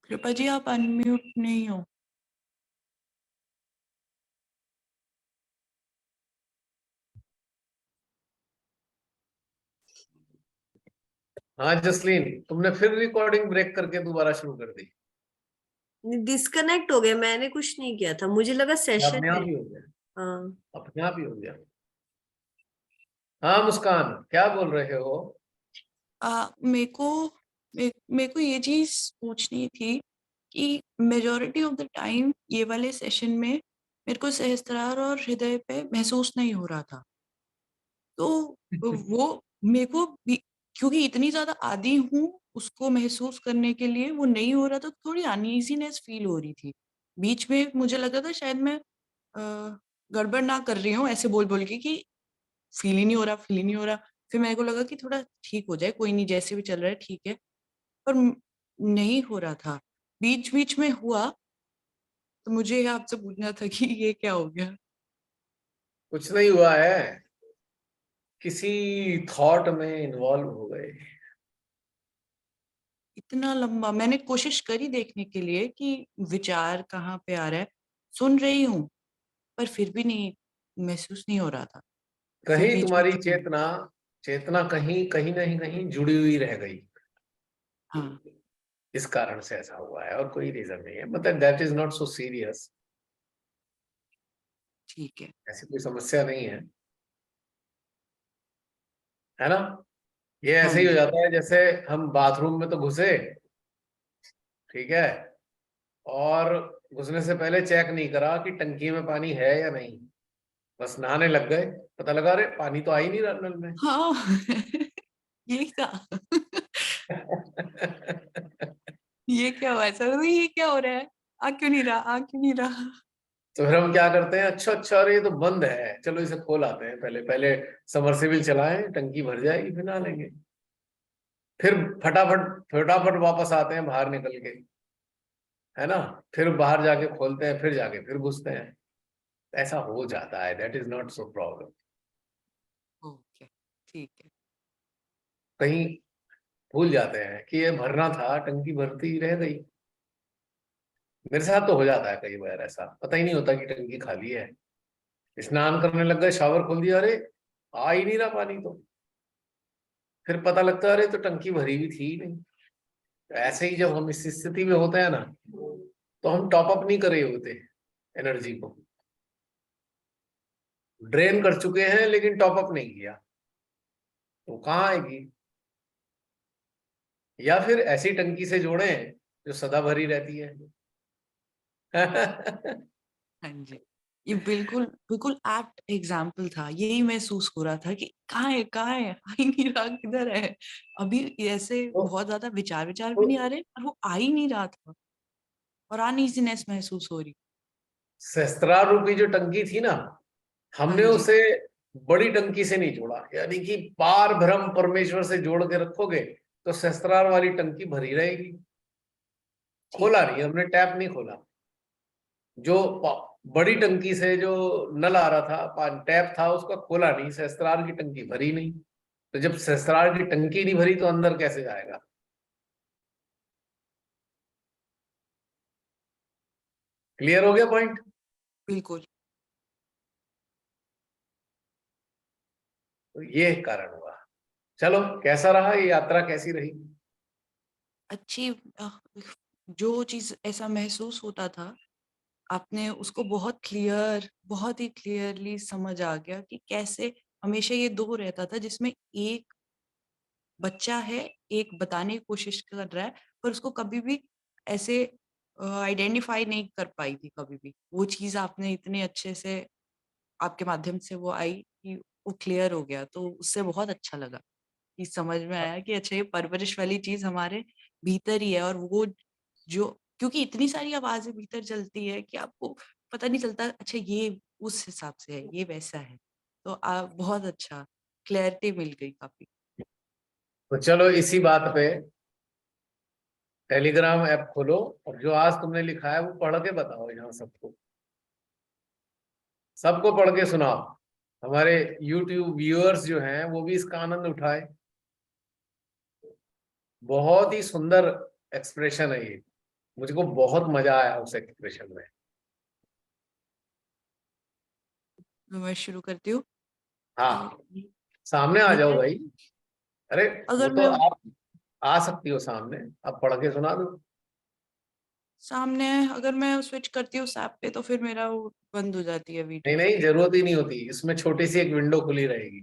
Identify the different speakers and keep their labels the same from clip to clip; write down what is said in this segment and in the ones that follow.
Speaker 1: कृपा जी आप अनम्यूट नहीं हो।
Speaker 2: हाँ जसलीन, तुमने फिर रिकॉर्डिंग ब्रेक करके दोबारा शुरू कर दी।
Speaker 3: डिस्कनेक्ट हो गया, मैंने कुछ नहीं किया था, मुझे लगा सेशन
Speaker 2: अपने
Speaker 3: है।
Speaker 2: आप ही हो गया।
Speaker 3: हाँ।
Speaker 2: अपने आप ही हो गया। हाँ मुस्कान, क्या बोल रहे हो?
Speaker 1: मेरे को ये चीज पूछनी थी कि मेजोरिटी ऑफ द टाइम ये वाले सेशन में मेरे को सहस्त्रार और हृदय पे महसूस नहीं हो रहा था। तो वो मेरे को क्योंकि इतनी ज्यादा आदी हूँ उसको महसूस करने के लिए, वो नहीं हो रहा था, थोड़ी अनईजीनेस फील हो रही थी। बीच में मुझे लगा था शायद मैं गड़बड़ ना कर रही हूँ ऐसे बोल बोल के कि फील ही नहीं हो रहा, फील ही नहीं हो रहा। फिर मेरे को लगा कि थोड़ा ठीक हो जाए, कोई नहीं, जैसे भी चल रहा है ठीक है। पर नहीं हो रहा था, बीच बीच में हुआ। तो मुझे आपसे पूछना था कि ये क्या हो गया।
Speaker 2: कुछ नहीं हुआ है, किसी थॉट में इन्वॉल्व हो गए।
Speaker 1: इतना लंबा मैंने कोशिश करी देखने के लिए कि विचार कहाँ पे आ रहा है, सुन रही हूँ, पर फिर भी नहीं, महसूस नहीं हो रहा था। फिर
Speaker 2: कहीं
Speaker 1: बीच
Speaker 2: तुम्हारी
Speaker 1: बीच में
Speaker 2: चेतना चेतना कहीं कहीं नहीं कहीं जुड़ी हुई रह गई।
Speaker 1: हाँ
Speaker 2: इस कारण से ऐसा हुआ है, और कोई रीजन नहीं है। मतलब that is not so serious.
Speaker 1: ठीक है।
Speaker 2: ऐसी कोई समस्या नहीं है ना? ये
Speaker 1: हाँ
Speaker 2: ऐसे ही हो
Speaker 1: जी।
Speaker 2: जाता है जैसे हम बाथरूम में तो घुसे, ठीक है, और घुसने से पहले चेक नहीं करा कि टंकी में पानी है या नहीं, बस नहाने लग गए, पता लगा अरे पानी तो आ ही नहीं रहा नल में।
Speaker 1: हाँ यही था ये क्या हुआ ऐसा, ये क्या हो रहा है, आ क्यों नहीं रहा, आ क्यों नहीं रहा।
Speaker 2: तो फिर हम क्या करते हैं, अच्छा अच्छा अरे ये तो बंद है, चलो इसे खोल आते हैं, पहले पहले समरसेबिल चलाएं, टंकी भर जाएगी फिर नहा लेंगे। फिर फटाफट फटाफट वापस आते हैं बाहर निकल के, है ना? फिर बाहर जाके खोलते हैं, फिर जाके फिर घुसते हैं। ऐसा हो जाता है, that is not so problem.
Speaker 1: Okay ठीक है।
Speaker 2: कहीं भूल जाते हैं कि ये भरना था, टंकी भरती रह गई। मेरे साथ तो हो जाता है कई बार ऐसा, पता ही नहीं होता कि टंकी खाली है। स्नान करने लग गए, शावर खोल दिया, अरे आ ही नहीं रहा पानी तो। फिर पता लगता है अरे तो टंकी भरी हुई थी ही नहीं। तो ऐसे ही जब हम इस स्थिति में होते हैं ना, तो हम टॉप अप नहीं करे होते एनर्जी को, ड्रेन कर चुके हैं लेकिन टॉप अप नहीं किया, तो कहाँ आएगी? या फिर ऐसी टंकी से जोड़ें जो सदा भरी रहती है।
Speaker 1: हाँ जी, ये बिल्कुल बिल्कुल एप्ट एग्जाम्पल था। यही महसूस हो रहा था कि कहाँ है, आ ही नहीं रहा, किधर है। अभी ऐसे
Speaker 2: तो,
Speaker 1: बहुत ज्यादा विचार विचार भी
Speaker 2: तो
Speaker 1: नहीं आ रहे, और वो आ ही नहीं रहा था, और अनईजीनेस महसूस हो रही।
Speaker 2: सहस्त्रार रूपी जो टंकी थी ना,
Speaker 1: हाँ
Speaker 2: हमने
Speaker 1: जी।
Speaker 2: उसे बड़ी टंकी से नहीं जोड़ा, यानी कि पार ब्रह्म परमेश्वर से जोड़ के रखोगे तो सहस्त्रार वाली टंकी भरी रहेगी। खोला
Speaker 1: ठीक है।
Speaker 2: नहीं हमने, टैप नहीं खोला। जो बड़ी टंकी से जो नल आ रहा था, टैप था, उसका खोला नहीं, सहस्त्रार की टंकी भरी नहीं। तो जब सहस्त्रार की टंकी नहीं भरी तो अंदर कैसे जाएगा? क्लियर हो गया पॉइंट?
Speaker 1: बिल्कुल।
Speaker 2: तो ये कारण हुआ। चलो, कैसा रहा ये यात्रा, कैसी रही?
Speaker 1: अच्छी जो चीज ऐसा महसूस होता था, आपने उसको बहुत ही क्लियरली समझ आ गया कि कैसे हमेशा ये दो रहता था, जिसमें एक बच्चा है, एक बताने की कोशिश कर रहा है, पर उसको कभी भी ऐसे आइडेंटिफाई नहीं कर पाई थी कभी भी। वो चीज़ आपने इतने अच्छे से, आपके माध्यम से वो आई कि वो क्लियर हो गया, तो उससे बहुत अच्छा लगा कि समझ में आया कि अच्छा ये परवरिश वाली चीज़ हमारे भीतर ही है, और वो जो, क्योंकि इतनी सारी आवाज़ें भीतर चलती है कि आपको पता नहीं चलता, अच्छा ये उस हिसाब से है, ये वैसा है। तो बहुत अच्छा, क्लैरिटी मिल गई काफ़ी।
Speaker 2: तो चलो इसी बात पे टेलीग्राम ऐप खोलो, और जो आज तुमने लिखा है वो पढ़ के बताओ यहाँ सबको, सबको पढ़ के सुनाओ। हमारे YouTube व्यूअर्स जो हैं वो भी इसका आनंद उठाए। बहुत ही सुंदर एक्सप्रेशन है ये, मुझको बहुत मजा आया उस एक्सप्रेशन में।
Speaker 1: तो मैं शुरू करती हूँ
Speaker 2: हाँ,
Speaker 1: कि
Speaker 2: सामने आ जाओ
Speaker 1: भीतर
Speaker 2: भाई। अरे, वो
Speaker 1: अगर
Speaker 2: तो
Speaker 1: मैं
Speaker 2: आप आ सकती हो सामने, अब पढ़ के सुना दो।
Speaker 1: सामने अगर मैं स्विच करती हूँ ऐप पे तो फिर मेरा वो बंद हो जाती है
Speaker 2: नहीं
Speaker 1: वीडियो।
Speaker 2: नहीं, जरूरत ही नहीं होती, इसमें छोटी सी एक विंडो खुली रहेगी,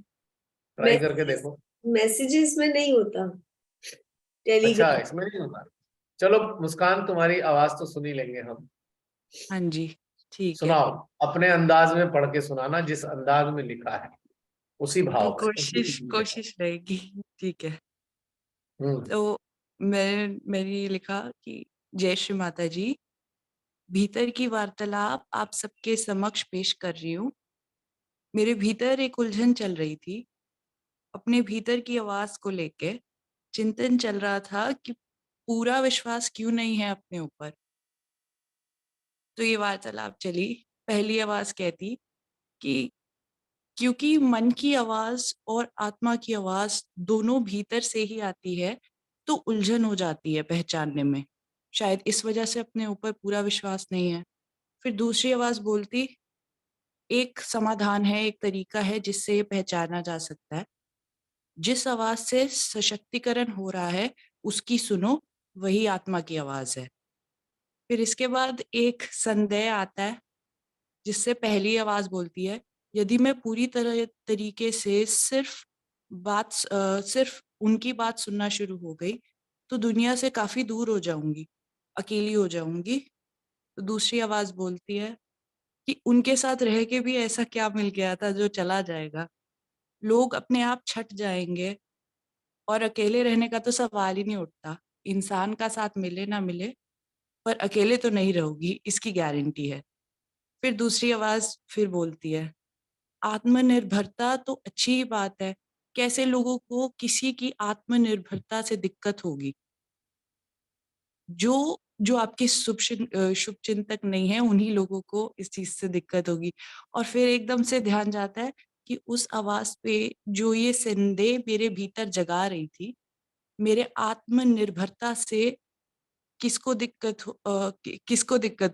Speaker 2: ट्राई करके
Speaker 3: मैसेजेस
Speaker 2: देखो।
Speaker 3: मैसेजेस में नहीं होता
Speaker 2: अच्छा,
Speaker 3: टेलीग्राम।
Speaker 2: इसमें नहीं होता। चलो मुस्कान, तुम्हारी आवाज तो सुनी लेंगे हम।
Speaker 1: हाँ जी, ठीक है।
Speaker 2: सुनाओ, अपने अंदाज में पढ़ के सुनाना, जिस अंदाज में लिखा है उसी
Speaker 1: तो
Speaker 2: भाव से, उसी
Speaker 1: कोशिश
Speaker 2: रीडिंग के साथ।
Speaker 1: कोशिश रहेगी। ठीक है।
Speaker 2: हम्म।
Speaker 1: तो मैंने ये लिखा कि जय श्री माता जी, भीतर की वार्तालाप आप सबके समक्ष पेश कर रही हूँ। मेरे भीतर एक उलझन चल रही थी। अपने भीतर की आवाज को लेके चिंतन चल रहा था कि पूरा विश्वास क्यों नहीं है अपने ऊपर। तो ये वार्तालाप चली। पहली आवाज कहती कि क्योंकि मन की आवाज और आत्मा की आवाज दोनों भीतर से ही आती है, तो उलझन हो जाती है पहचानने में। शायद इस वजह से अपने ऊपर पूरा विश्वास नहीं है। फिर दूसरी आवाज बोलती, एक समाधान है, एक तरीका है जिससे ये पहचाना जा सकता है। जिस आवाज से सशक्तिकरण हो रहा है, उसकी सुनो, वही आत्मा की आवाज है। फिर इसके बाद एक संदेह आता है, जिससे पहली आवाज बोलती है, यदि मैं पूरी तरह तरीके से सिर्फ उनकी बात सुनना शुरू हो गई, तो दुनिया से काफी दूर हो जाऊंगी, अकेली हो जाऊंगी। तो दूसरी आवाज बोलती है कि उनके साथ रह के भी ऐसा क्या मिल गया था जो चला जाएगा। लोग अपने आप छट जाएंगे और अकेले रहने का तो सवाल ही नहीं उठता। इंसान का साथ मिले ना मिले, पर अकेले तो नहीं रहोगी, इसकी गारंटी है। फिर दूसरी आवाज फिर बोलती है, आत्मनिर्भरता तो अच्छी ही बात है, कैसे लोगों को किसी की आत्मनिर्भरता से दिक्कत होगी। जो जो आपके शुभ चिंतक नहीं है, उन्हीं लोगों को इस चीज से दिक्कत होगी। और फिर एकदम से ध्यान जाता है कि उस आवाज पे जो ये संदेह मेरे भीतर जगा रही थी, मेरे आत्मनिर्भरता से किसको दिक्कत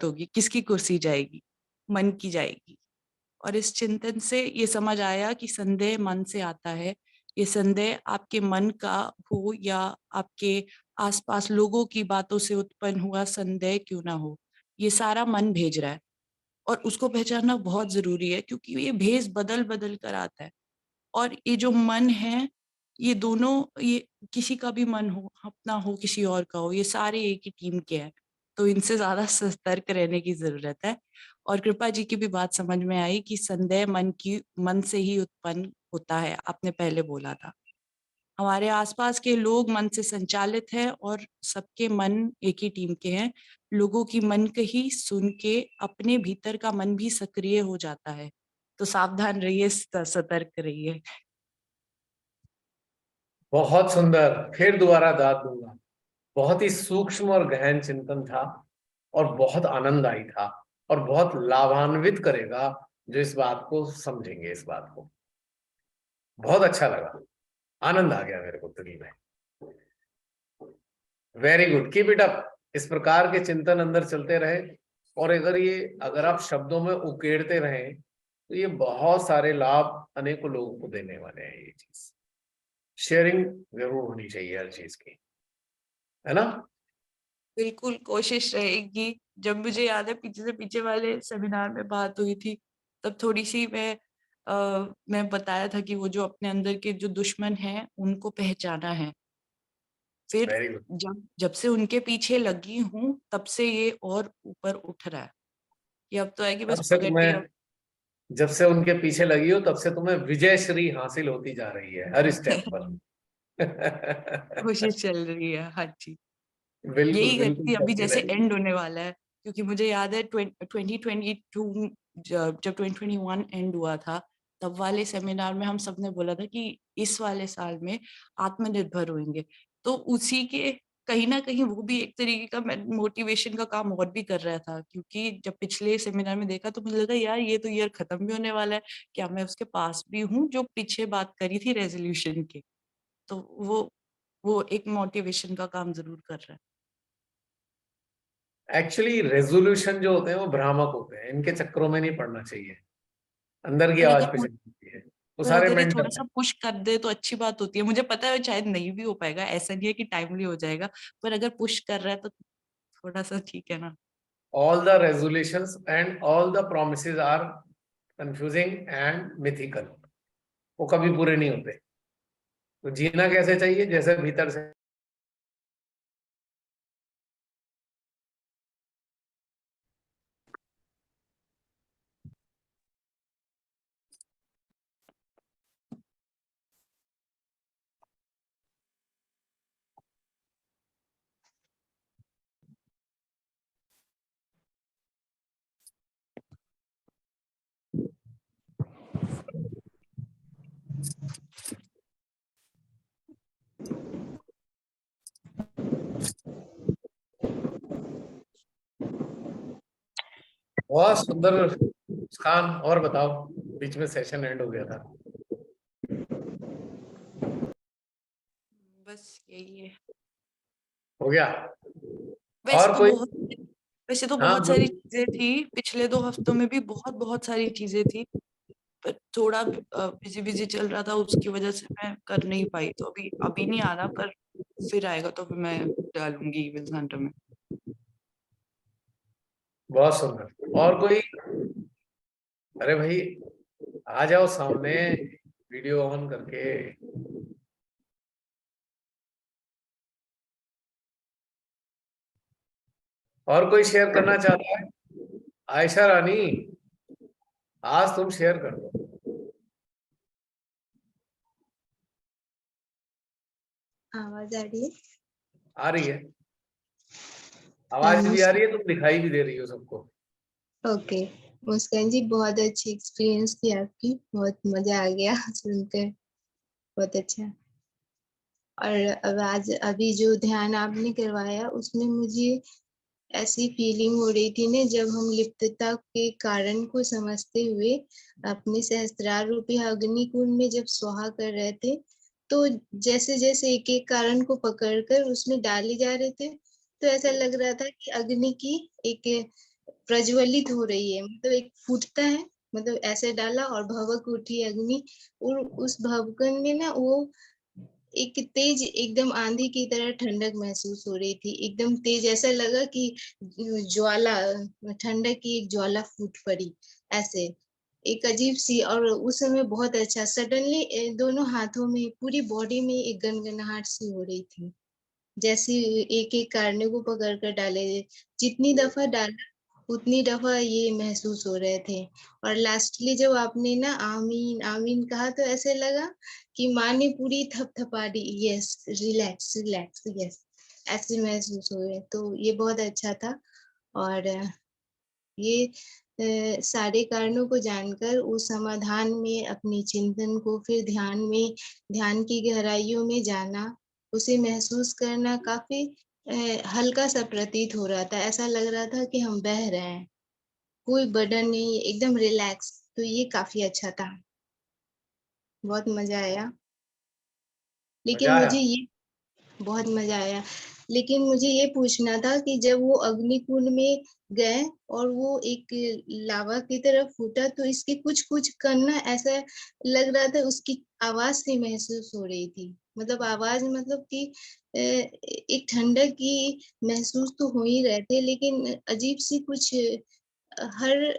Speaker 1: होगी, किसकी कुर्सी जाएगी, मन की जाएगी। और इस चिंतन से ये समझ आया कि संदेह मन से आता है। ये संदेह आपके मन का हो या आपके आसपास लोगों की बातों से उत्पन्न हुआ संदेह क्यों ना हो, ये सारा मन भेज रहा है। और उसको पहचानना बहुत जरूरी है, क्योंकि ये भेज बदल बदल कर आता है। और ये जो मन है, ये दोनों, ये किसी का भी मन हो, अपना हो, किसी और का हो, ये सारे एक ही टीम के हैं। तो इनसे ज्यादा सतर्क रहने की जरूरत है। और कृपा जी की भी बात समझ में आई कि संदेह मन से ही उत्पन्न होता है, आपने पहले बोला था। हमारे आसपास के लोग मन से संचालित हैं और सबके मन एक ही टीम के हैं। लोगों की मन कही सुन के अपने भीतर का मन भी सक्रिय हो जाता है। तो सावधान रहिए, सतर्क रहिए।
Speaker 2: बहुत सुंदर, फिर दोबारा दाद दूंगा। बहुत ही सूक्ष्म और गहन चिंतन था, और बहुत आनंददायी था, और बहुत लाभान्वित करेगा जो इस बात को समझेंगे, इस बात को। बहुत अच्छा लगा, आनंद आ गया मेरे को दिल में। Very good, keep it up. इस प्रकार के चिंतन अंदर चलते रहे, और अगर आप शब्दों में उकेरते रहें, तो ये बहुत सारे लाभ अनेकों लोगों को देने वाले हैं। ये चीज शेयरिंग जरूर होनी चाहिए हर चीज की, है ना।
Speaker 1: बिल्कुल कोशिश रहेगी। जब मुझे याद है पीछे से पीछे वाले सेमिनार में बात हुई थी, तब थोड़ी सी मैं बताया था कि वो जो अपने अंदर के जो दुश्मन हैं, उनको पहचाना है। फिर
Speaker 2: वेरी गुड।
Speaker 1: जब जब से उनके पीछे लगी हूँ, तब से ये और ऊपर उठ रहा है कि अब तो है कि
Speaker 2: तब
Speaker 1: बस
Speaker 2: से
Speaker 1: पगड़ लिया।
Speaker 2: तुम्हें जब से उनके पीछे लगी हो, तब से तुम्हें विजय श्री हासिल होती जा रही है हर स्टेप पर।
Speaker 1: कोशिश चल रही है, हाँ जी।
Speaker 2: बिल्कुल
Speaker 1: यही
Speaker 2: बिल्कुल,
Speaker 1: करती अभी
Speaker 2: चलती
Speaker 1: जैसे
Speaker 2: रहेगी।
Speaker 1: एंड होने वाला है, क्योंकि मुझे याद है 2022, जब 2021 एंड हुआ था, तब वाले सेमिनार में हम सबने बोला था कि इस वाले साल में आत्मनिर्भर होंगे। तो उसी के कहीं ना कहीं वो भी एक तरीके का मोटिवेशन का काम और भी कर रहा था, क्योंकि जब पिछले सेमिनार में देखा तो मुझे लगा यार ये तो ईयर खत्म भी होने वाला है, क्या मैं उसके पास भी हूँ जो पीछे बात करी थी रेजोल्यूशन के। तो वो एक मोटिवेशन का काम जरूर कर रहा है।
Speaker 2: एक्चुअली रेजोल्यूशन जो होते हैं वो भ्रामक होते हैं, इनके चक्करों में नहीं पड़ना चाहिए, अंदर की
Speaker 1: पर
Speaker 2: आवाज
Speaker 1: अगर
Speaker 2: पे चलनी चाहिए, वो
Speaker 1: पर
Speaker 2: सारे
Speaker 1: अगर ये
Speaker 2: मेंटल है।
Speaker 1: थोड़ा-सा पुश कर दे तो अच्छी बात होती है। मुझे पता है शायद नहीं भी हो पाएगा, ऐसा नहीं है कि टाइमली हो जाएगा, पर अगर पुश कर रहा है तो थोड़ा-सा ठीक है ना?
Speaker 2: All the resolutions and all the promises are confusing and mythical, वो कभी पूरे नहीं होते। तो जीना कैसे चाहिए, जैसे भीतर से। बहुत सुंदर मुस्कान, और बताओ, बीच में सेशन एंड हो गया था।
Speaker 1: बस यही है।
Speaker 2: हो गया?
Speaker 1: वैसे
Speaker 2: और
Speaker 1: तो
Speaker 2: कोई?
Speaker 1: बहुत वैसे तो
Speaker 2: हाँ
Speaker 1: बहुत सारी
Speaker 2: बोलो।
Speaker 1: चीज़ें थी, पिछले 2 हफ्तों में भी बहुत सारी चीज़ें थी, पर थोड़ा बिज़ी चल रहा था, उसकी वजह से मैं कर नहीं पाई। तो अभी अभी नहीं आ रहा, पर फिर आएगा तो फिर मैं डालूँगी इवेंट्स हंटर में।
Speaker 2: बहुत सुंदर। और कोई? अरे भाई, आ जाओ सामने, वीडियो ऑन करके। और कोई शेयर करना चाहता है? आयशा रानी, आज तुम शेयर कर दो।
Speaker 4: आवाज आ रही है?
Speaker 2: आ रही है,
Speaker 4: हाँ,
Speaker 2: आवाज भी आ रही है, तुम दिखाई भी दे रही हो सबको।
Speaker 4: ओके। मुस्कान जी, बहुत अच्छी एक्सपीरियंस थी आपकी, बहुत मजा आ गया सुनकर, बहुत अच्छा। और अब आज अभी जो ध्यान आपने करवाया उसमें मुझे ऐसी फीलिंग हो रही थी ना, जब हम लिप्तता के कारण को समझते हुए अपने सहस्त्रार रूपी अग्नि कुंड में जब स्वाहा कर रहे थे, तो जैसे जैसे एक एक कारण को पकड़कर उसमें डाले जा रहे थे, तो ऐसा लग रहा था कि अग्नि की एक प्रज्वलित हो रही है, मतलब एक फूटता है, मतलब ऐसे डाला और भभक उठी अग्नि। और उस भभकन में ना वो एक तेज एकदम आंधी की तरह ठंडक महसूस हो रही थी, एकदम तेज, ऐसा लगा कि ज्वाला, ठंडक की एक ज्वाला फूट पड़ी ऐसे, एक अजीब सी। और उस समय बहुत अच्छा सडनली दोनों हाथों में, पूरी बॉडी में एक गनगनाहट सी हो रही थी, जैसे एक एक कार्य को पकड़ कर डाले, जितनी दफा डाला उतनी दफा ये महसूस हो रहे थे। और लास्टली जब आपने ना आमीन आमीन कहा, तो ऐसे लगा कि माँ ने पूरी थपथपा दी, यस रिलैक्स रिलैक्स, यस, ऐसे महसूस हो रहे। तो ये बहुत अच्छा था। और ये सारे कारणों को जानकर उस समाधान में अपने चिंतन को फिर ध्यान में, ध्यान की गहराइयों में जाना, उसे महसूस करना काफी हल्का सा प्रतीत हो रहा था, ऐसा लग रहा था कि हम बह रहे हैं, कोई बर्डन नहीं, एकदम रिलैक्स। तो ये काफी अच्छा था, बहुत मजा आया। लेकिन
Speaker 2: मजा आया?
Speaker 4: मुझे ये बहुत मजा आया। लेकिन मुझे ये पूछना था कि जब वो अग्निकुंड में गए और वो एक लावा की तरफ फूटा, तो इसके कुछ कुछ कण ना ऐसा लग रहा था, उसकी आवाज से महसूस हो रही थी, मतलब आवाज, मतलब कि एक ठंडक की महसूस तो हो ही रहे थे, लेकिन अजीब सी कुछ हर,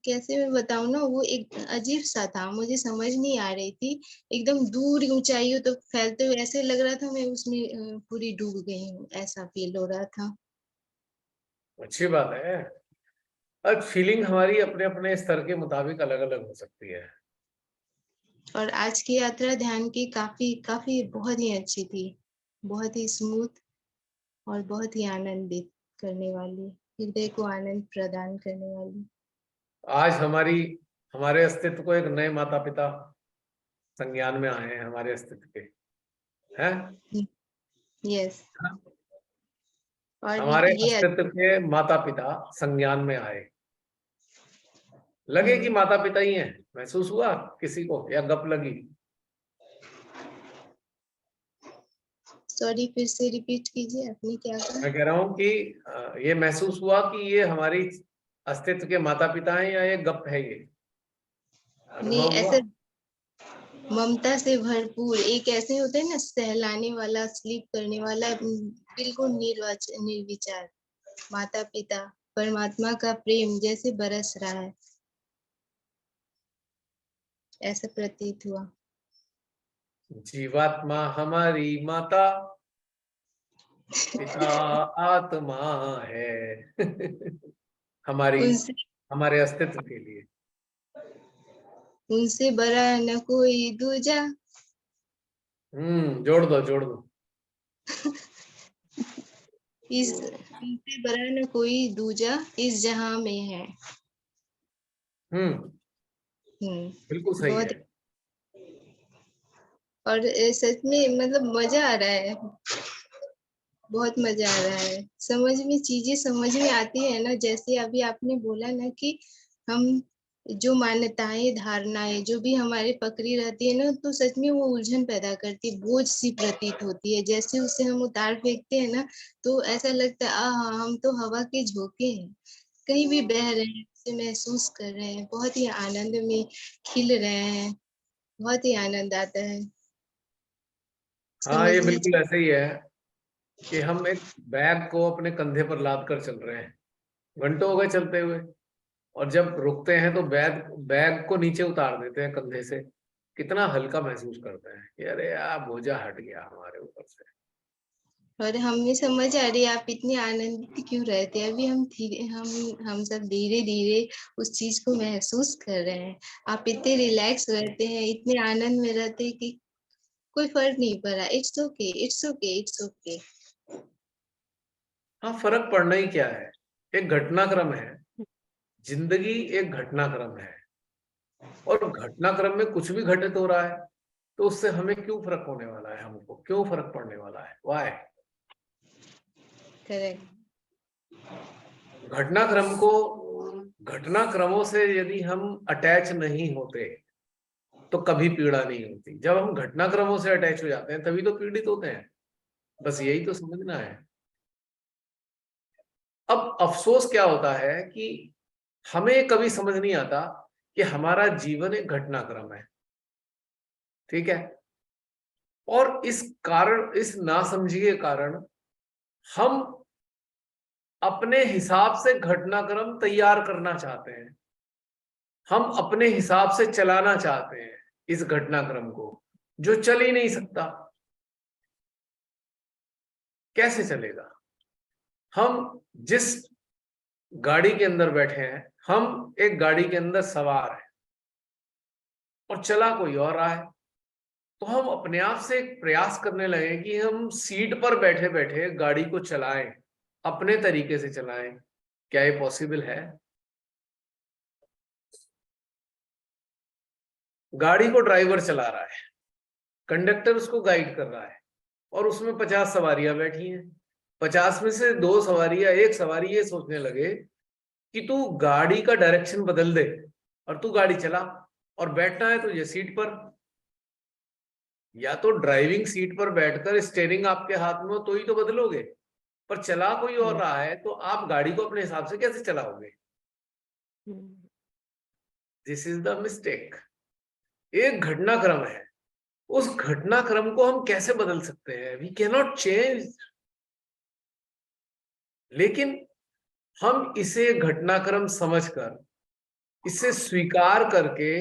Speaker 4: कैसे मैं बताऊं ना, वो एक अजीब सा था, मुझे समझ नहीं आ रही थी, एकदम दूर ऊंचाइयों तक फैलते हुए ऐसे लग रहा था मैं उसमें पूरी डूब गई हूँ, ऐसा फील हो रहा था।
Speaker 2: अच्छी बात है। अब फीलिंग हमारी अपने अपने स्तर के मुताबिक अलग अलग हो सकती है।
Speaker 4: और आज की यात्रा ध्यान की काफी काफी बहुत ही अच्छी थी, बहुत ही स्मूथ और बहुत ही आनंदित करने वाली, हृदय को आनंद प्रदान करने वाली।
Speaker 2: आज हमारे अस्तित्व को एक नए माता पिता संज्ञान में आए हैं, हमारे अस्तित्व के हैं।
Speaker 4: यस। और
Speaker 2: हमारे
Speaker 4: ये
Speaker 2: अस्तित्व के माता पिता संज्ञान में आए, लगे कि
Speaker 4: हम्म,
Speaker 2: माता पिता ही हैं, महसूस हुआ किसी को, या गप लगी?
Speaker 4: सॉरी, फिर से रिपीट कीजिए, आपने क्या कहा?
Speaker 2: मैं कह रहा हूँ कि ये महसूस हुआ कि ये हमारी अस्तित्व के माता पिता हैं या ये गप है, ये
Speaker 4: नहीं,
Speaker 2: अनुभव हुआ?
Speaker 4: ऐसे ममता से भरपूर एक ऐसे होते हैं ना, सहलाने वाला, स्लीप करने वाला, बिल्कुल निर्विचार माता पिता, परमात्मा का प्रेम जैसे बरस रहा है, ऐसा प्रतीत हुआ।
Speaker 2: जीवात्मा हमारी माता, पिता आत्मा है। हमारी,
Speaker 4: उनसे
Speaker 2: हमारे अस्तित्व के लिए।
Speaker 4: उनसे बड़ा न कोई दूजा।
Speaker 2: जोड़ दो जोड़ दो।
Speaker 4: इनसे बड़ा न कोई दूजा इस जहां में है।
Speaker 2: हम्म बिल्कुल सही
Speaker 4: बहुत।
Speaker 2: है।
Speaker 4: और सच में मतलब मजा आ रहा है, बहुत मजा आ रहा है। समझ में चीजें समझ में आती है ना, जैसे अभी आपने बोला ना कि हम जो मान्यताएं धारणाएं जो भी हमारे पकड़ी रहती है ना, तो सच में वो उलझन पैदा करती है, बोझ सी प्रतीत होती है। जैसे उसे हम उतार फेंकते हैं ना, तो ऐसा लगता है हाँ, हम तो हवा के झोंके हैं, कहीं भी बह रहे हैं, उसे महसूस कर रहे हैं, बहुत ही आनंद में खिल रहे हैं, बहुत ही आनंद आता है।
Speaker 2: हाँ, ये
Speaker 4: समझने
Speaker 2: बिल्कुल ऐसे ही है कि हम एक बैग को अपने कंधे पर लाद कर चल रहे हैं, घंटों हो गए चलते हुए, और जब रुकते हैं तो बैग बैग को नीचे उतार देते हैं कंधे से, कितना हल्का महसूस करते हैं कि अरे यार बोझा हट गया हमारे ऊपर से।
Speaker 4: और हमें समझ आ रही है आप इतने आनंदित क्यों रहते हैं। अभी हम सब धीरे धीरे उस चीज को महसूस कर रहे हैं। आप इतने रिलैक्स रहते हैं, इतने आनंद में रहते हैं कि कोई फर्क नहीं पड़ा। It's okay, it's okay, it's okay.
Speaker 2: हाँ, फर्क पड़ना ही क्या है, एक घटनाक्रम है, जिंदगी एक घटनाक्रम है, और घटनाक्रम में कुछ भी घटित हो रहा है तो उससे हमें क्यों फर्क होने वाला है, हमको क्यों फर्क पड़ने वाला है, वाई?
Speaker 4: करेक्ट।
Speaker 2: घटनाक्रम को, घटनाक्रमों से यदि हम अटैच नहीं होते तो कभी पीड़ा नहीं होती। जब हम घटनाक्रमों से अटैच हो जाते हैं तभी तो पीड़ित होते हैं। बस यही तो समझना है। अब अफसोस क्या होता है कि हमें कभी समझ नहीं आता कि हमारा जीवन एक घटनाक्रम है, ठीक है, और इस कारण, इस नासमझी के कारण हम अपने हिसाब से घटनाक्रम तैयार करना चाहते हैं, हम अपने हिसाब से चलाना चाहते हैं इस घटनाक्रम को, जो चल ही नहीं सकता। कैसे चलेगा? हम जिस गाड़ी के अंदर बैठे हैं, हम एक गाड़ी के अंदर सवार हैं और चला कोई और रहा है, तो हम अपने आप से एक प्रयास करने लगे कि हम सीट पर बैठे बैठे गाड़ी को चलाएं, अपने तरीके से चलाएं। क्या ये पॉसिबल है? गाड़ी को ड्राइवर चला रहा है, कंडक्टर उसको गाइड कर रहा है, और उसमें 50 सवारियां बैठी हैं। 50 में से 2 सवारियां, एक सवारी ये सोचने लगे कि तू गाड़ी का डायरेक्शन बदल दे और तू गाड़ी चला, और बैठना है तुझे सीट पर। या तो ड्राइविंग सीट पर बैठकर स्टीयरिंग आपके हाथ में हो तो ही तो बदलोगे, पर चला कोई और रहा है तो आप गाड़ी को अपने हिसाब से कैसे चलाओगे? This is the mistake. एक घटनाक्रम है, उस घटनाक्रम को हम कैसे बदल सकते हैं? We can not change. लेकिन हम इसे घटनाक्रम समझकर, इसे स्वीकार करके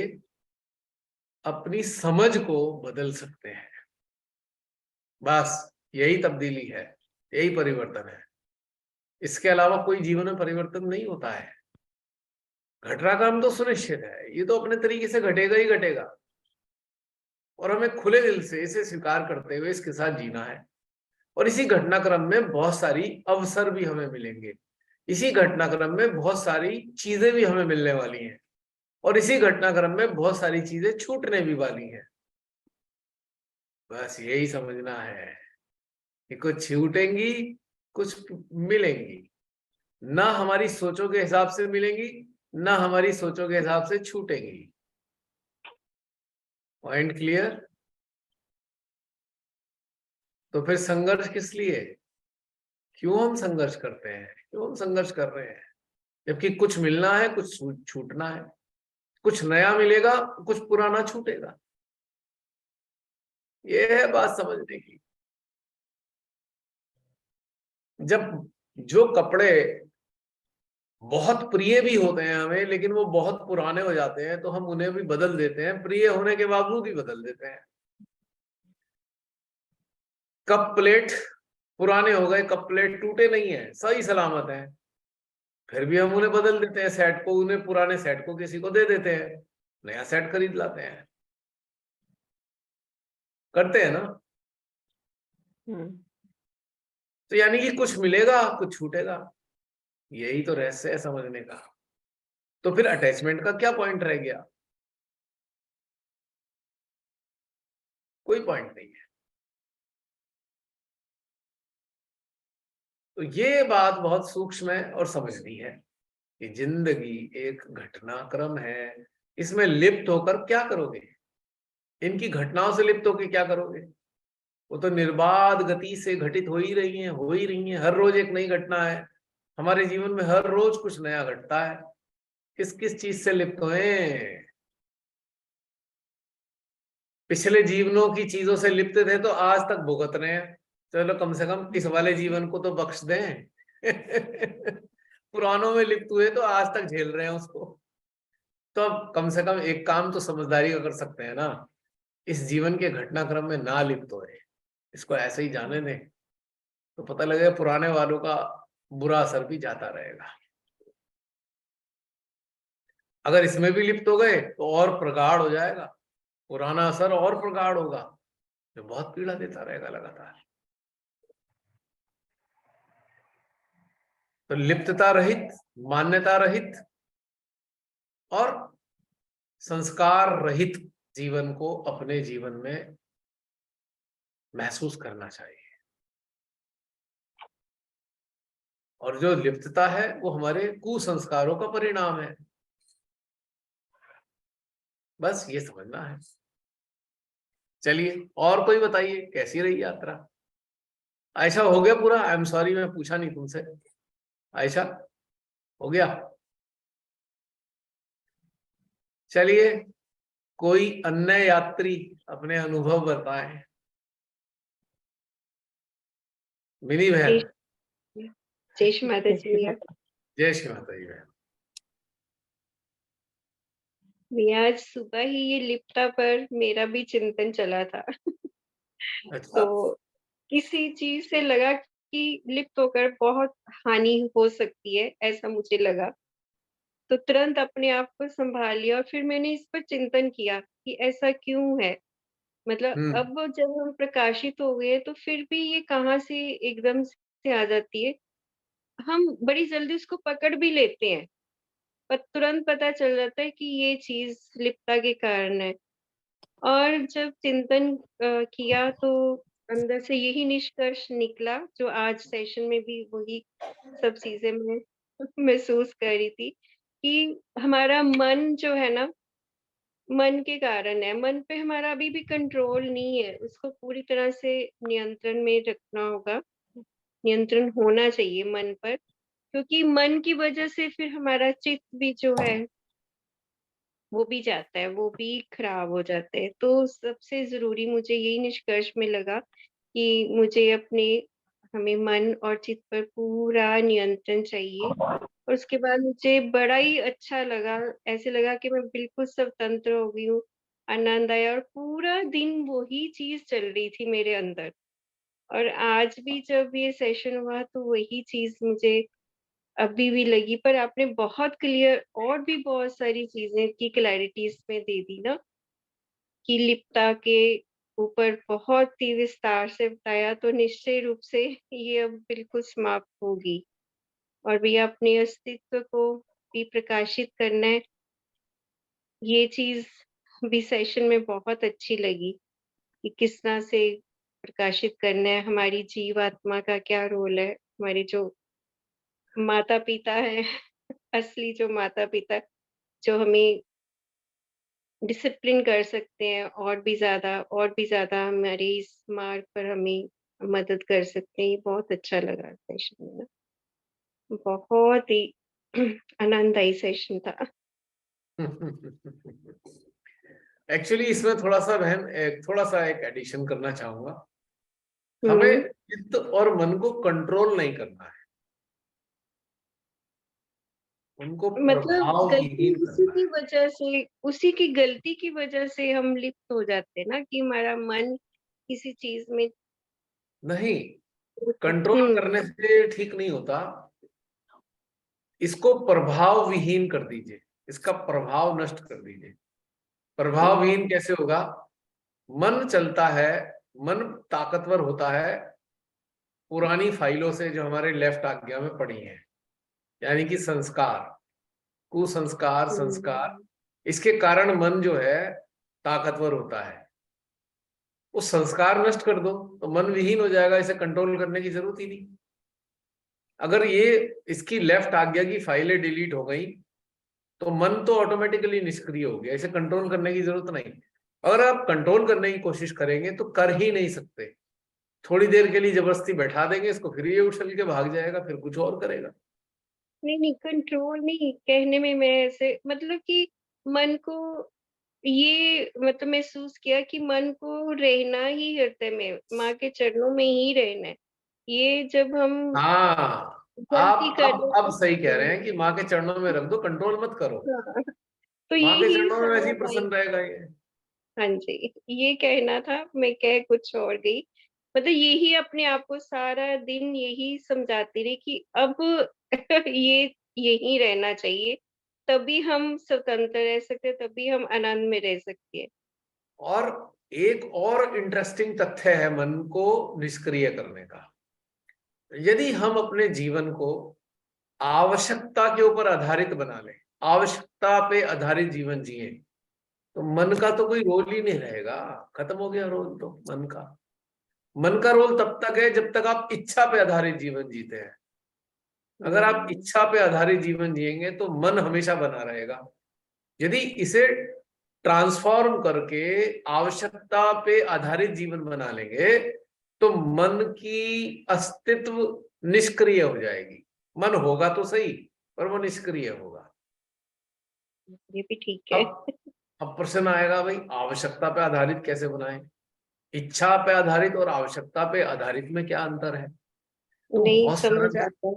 Speaker 2: अपनी समझ को बदल सकते हैं। बस यही तब्दीली है, यही परिवर्तन है। इसके अलावा कोई जीवन में परिवर्तन नहीं होता है। घटनाक्रम तो सुनिश्चित है, ये तो अपने तरीके से घटेगा ही घटेगा, और हमें खुले दिल से इसे स्वीकार करते हुए इसके साथ जीना है। और इसी घटनाक्रम में बहुत सारी अवसर भी हमें मिलेंगे, इसी घटनाक्रम में बहुत सारी चीजें भी हमें मिलने वाली हैं, और इसी घटनाक्रम में बहुत सारी चीजें छूटने भी वाली हैं। बस यही समझना है कि कुछ छूटेंगी, कुछ मिलेंगी। ना हमारी सोचों के हिसाब से मिलेंगी, ना हमारी सोचों के हिसाब से छूटेंगी। Point clear? तो फिर संघर्ष किस लिए? क्यों हम संघर्ष करते हैं? क्यों हम संघर्ष कर रहे हैं? जबकि कुछ मिलना है, कुछ छूटना है, कुछ नया मिलेगा, कुछ पुराना छूटेगा। ये है बात समझने की। जब जो कपड़े बहुत प्रिय भी होते हैं हमें, लेकिन वो बहुत पुराने हो जाते हैं, तो हम उन्हें भी बदल देते हैं, प्रिय होने के बावजूद भी बदल देते हैं। कप प्लेट पुराने हो गए, कप प्लेट टूटे नहीं है, सही सलामत है, फिर भी हम उन्हें बदल देते हैं, सेट को, उन्हें पुराने सेट को किसी को दे देते हैं, नया सेट खरीद लाते हैं। करते हैं ना? तो यानी कि कुछ मिलेगा, कुछ छूटेगा। यही तो रहस्य है समझने का। तो फिर अटैचमेंट का क्या पॉइंट रह गया? कोई पॉइंट नहीं है। तो ये बात बहुत सूक्ष्म है और समझनी है कि जिंदगी एक घटनाक्रम है। इसमें लिप्त होकर क्या करोगे? इनकी घटनाओं से लिप्त होकर क्या करोगे? वो तो निर्बाध गति से घटित हो ही रही हैं, हो ही रही हैं। हर रोज एक नई घटना है हमारे जीवन में, हर रोज कुछ नया घटता है। किस किस चीज से लिप्त हुए? पिछले जीवनों की चीजों से लिप्त थे तो आज तक भुगत रहे हैं। चलो कम से कम इस वाले जीवन को तो बख्श दें। पुरानों में लिप्त हुए तो आज तक झेल रहे हैं उसको। तो अब कम से कम एक काम तो समझदारी का कर सकते हैं ना, इस जीवन के घटनाक्रम में ना लिप्त होए, इसको ऐसे ही जाने दें, तो पता लगेगा पुराने वालों का बुरा असर भी जाता रहेगा। अगर इसमें भी लिप्त हो गए तो और प्रगाढ़ हो जाएगा, पुराना असर और प्रगाढ़ होगा, जो बहुत पीड़ा देता रहेगा लगातार। तो लिप्तता रहित, मान्यता रहित और संस्कार रहित जीवन को अपने जीवन में महसूस करना चाहिए। और जो लिप्तता है वो हमारे कुसंस्कारों का परिणाम है। बस ये समझना है। चलिए और कोई बताइए, कैसी रही यात्रा? आयशा हो गया पूरा? आई एम सॉरी मैं पूछा नहीं तुमसे। आयशा हो गया? चलिए कोई अन्य यात्री अपने अनुभव बताए। मिनी बहन।
Speaker 5: जय श्री माता जी भैया।
Speaker 2: जय श्री माता जी बहन।
Speaker 5: भैया आज सुबह ही ये लिप्ता पर मेरा भी चिंतन चला था।
Speaker 2: अच्छा।
Speaker 5: तो किसी चीज से लगा कि लिप्त होकर बहुत हानि हो सकती है, ऐसा मुझे लगा। तो तुरंत अपने आप को संभाल लिया और फिर मैंने इस पर चिंतन किया कि ऐसा क्यों है। मतलब अब जब हम प्रकाशित हो गए तो फिर भी ये कहाँ से एकदम से आ जाती है। हम बड़ी जल्दी उसको पकड़ भी लेते हैं, पर तुरंत पता चल जाता है कि ये चीज लिप्तता के कारण है। और जब चिंतन किया तो अंदर से यही निष्कर्ष निकला, जो आज सेशन में भी वही सब चीजें मैं महसूस कर रही थी, कि हमारा मन जो है ना, मन के कारण है। मन पे हमारा अभी भी कंट्रोल नहीं है, उसको पूरी तरह से नियंत्रण में रखना होगा। नियंत्रण होना चाहिए मन पर, क्योंकि मन की वजह से फिर हमारा चित्त भी जो है वो भी जाता है, वो भी खराब हो जाते हैं। तो सबसे जरूरी मुझे यही निष्कर्ष में लगा कि मुझे अपने हमें मन और चित्त पर पूरा नियंत्रण चाहिए। और उसके बाद मुझे बड़ा ही अच्छा लगा, ऐसे लगा कि मैं बिल्कुल स्वतंत्र हो गई हूँ। आनंद आया और पूरा दिन वही चीज चल रही थी मेरे अंदर। और आज भी जब ये सेशन हुआ तो वही चीज मुझे अभी भी लगी। पर आपने बहुत क्लियर और भी बहुत सारी चीजें की क्लैरिटी इसमें दे दी ना, कि लिप्तता के ऊपर बहुत ही विस्तार से बताया। तो निश्चय रूप से ये अब बिल्कुल समाप्त होगी और भी अपने अस्तित्व को भी प्रकाशित करना है। ये चीज भी सेशन में बहुत अच्छी लगी कि किस तरह से प्रकाशित करना है। हमारी जीवात्मा का क्या रोल है, हमारे जो माता पिता है, असली जो माता पिता जो हमें डिसिप्लिन कर सकते हैं और भी ज्यादा हमारे इस मार्ग पर हमें मदद कर सकते हैं। ये बहुत अच्छा लगा सेशन में ना, बहुत ही आनंददायी सेशन था।
Speaker 2: एक्चुअली इसमें थोड़ा सा बहन थोड़ा सा एक एडिशन करना चाहूंगा। हमें
Speaker 5: हुँ,
Speaker 2: चित्त और मन को कंट्रोल नहीं करना है, उनको
Speaker 5: मतलब
Speaker 2: प्रभाव
Speaker 5: गलती
Speaker 2: विहीन
Speaker 5: उसी
Speaker 2: करना
Speaker 5: की
Speaker 2: है।
Speaker 5: वजह से, उसी की गलती की वजह से हम लिप्त हो जाते हैं ना, कि हमारा मन किसी चीज़ में
Speaker 2: नहीं, कंट्रोल
Speaker 5: हुँ,
Speaker 2: करने से ठीक नहीं होता, इसको प्रभाव विहीन कर दीजिए, इसका प्रभाव नष्ट कर दीजिए। प्रभाव
Speaker 5: हुँ,
Speaker 2: विहीन कैसे होगा? मन चलता है, मन ताकतवर होता है पुरानी फाइलों से जो हमारे लेफ्ट आज्ञा में पड़ी हैं, यानी कि संस्कार, कुसंस्कार, संस्कार,
Speaker 5: हुँ,
Speaker 2: इसके कारण मन जो है ताकतवर होता है। वो संस्कार नष्ट कर दो तो मन विहीन हो जाएगा, इसे कंट्रोल करने की जरूरत ही नहीं। अगर ये इसकी लेफ्ट आज्ञा की फाइलें डिलीट हो गई तो मन तो ऑटोमेटिकली निष्क्रिय हो गया, इसे कंट्रोल करने की जरूरत नहीं। अगर आप कंट्रोल करने की कोशिश करेंगे तो कर ही नहीं सकते। थोड़ी देर के लिए जबरदस्ती बैठा देंगे इसको, फिर ये उछल के भाग जाएगा, फिर कुछ और करेगा।
Speaker 5: नहीं, नहीं कंट्रोल नहीं, कहने में मैं ऐसे मतलब कि मन को ये मतलब महसूस किया कि मन को रहना ही हृदय में, माँ के चरणों में ही रहना है। ये जब हम
Speaker 2: हाँ,
Speaker 5: गलती
Speaker 2: आप
Speaker 5: कर रहे
Speaker 2: अब
Speaker 5: हैं
Speaker 2: सही कह
Speaker 5: तो
Speaker 2: रहे हैं कि माँ के चरणों में रख दो, कंट्रोल मत करो।
Speaker 5: हाँ, तो
Speaker 2: माँ के
Speaker 5: यही
Speaker 2: चरणों में वैसे ही
Speaker 5: सारा
Speaker 2: प्रसन्न रहेगा ये।
Speaker 5: हाँ जी, ये कहना था, मैं कह कुछ और गई। मतलब यही अपने आप को सारा दिन यही समझाती रही कि अब ये यहीं रहना चाहिए, तभी हम स्वतंत्र रह सकते हैं, तभी हम आनंद में रह सकते हैं।
Speaker 2: और एक और इंटरेस्टिंग तथ्य है मन को निष्क्रिय करने का। यदि हम अपने जीवन को आवश्यकता के ऊपर आधारित बना लें, आवश्यकता पे आधारित जीवन जिए, तो मन का तो कोई रोल ही नहीं रहेगा, खत्म हो गया रोल तो मन का। मन का रोल तब तक है जब तक आप इच्छा पे आधारित जीवन जीते हैं। अगर आप
Speaker 5: हुँ,
Speaker 2: इच्छा पे आधारित जीवन जिएंगे तो मन हमेशा बना रहेगा। यदि इसे ट्रांसफॉर्म करके आवश्यकता पे आधारित जीवन बना लेंगे तो मन की अस्तित्व निष्क्रिय हो जाएगी। मन होगा तो सही पर वो निष्क्रिय होगा।
Speaker 5: ये भी ठीक है।
Speaker 2: अब अब प्रश्न आएगा, भाई आवश्यकता पे आधारित कैसे बनाएं? इच्छा पे आधारित और आवश्यकता पे आधारित में क्या अंतर है? तो
Speaker 5: नहीं समझ आता,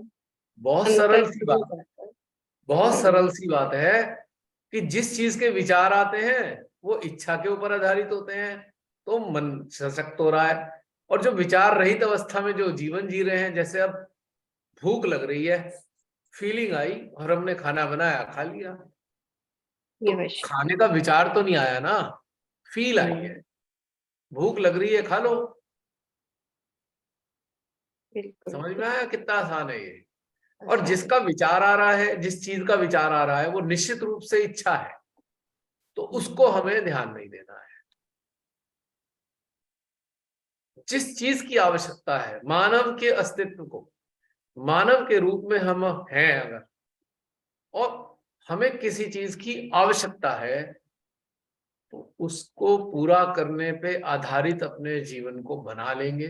Speaker 2: बहुत
Speaker 5: अंतर
Speaker 2: सरल सी
Speaker 5: समझ
Speaker 2: बात
Speaker 5: आता है।
Speaker 2: बहुत
Speaker 5: हुँ,
Speaker 2: सरल सी बात है कि जिस चीज के विचार आते हैं वो इच्छा के ऊपर आधारित होते हैं, तो मन सशक्त हो रहा है। और जो विचार रहित अवस्था में जो जीवन जी रहे हैं, जैसे अब भूख लग रही है, फीलिंग आई और हमने खाना बनाया, खा लिया, तो
Speaker 5: ये अवश्य।
Speaker 2: खाने का विचार तो नहीं आया ना, फील आई
Speaker 5: हुँ,
Speaker 2: है, भूख लग रही है, खा लो।
Speaker 5: बिल्कुल,
Speaker 2: समझ में आया कितना आसान है ये? और
Speaker 5: आसान है।
Speaker 2: जिसका विचार आ रहा है, जिस चीज का विचार आ रहा है वो निश्चित रूप से इच्छा है, तो उसको हमें ध्यान नहीं देना है। जिस चीज की आवश्यकता है मानव के अस्तित्व को, मानव के रूप में हम हैं अगर, और हमें किसी चीज की आवश्यकता है, तो उसको पूरा करने पे आधारित अपने जीवन को बना लेंगे,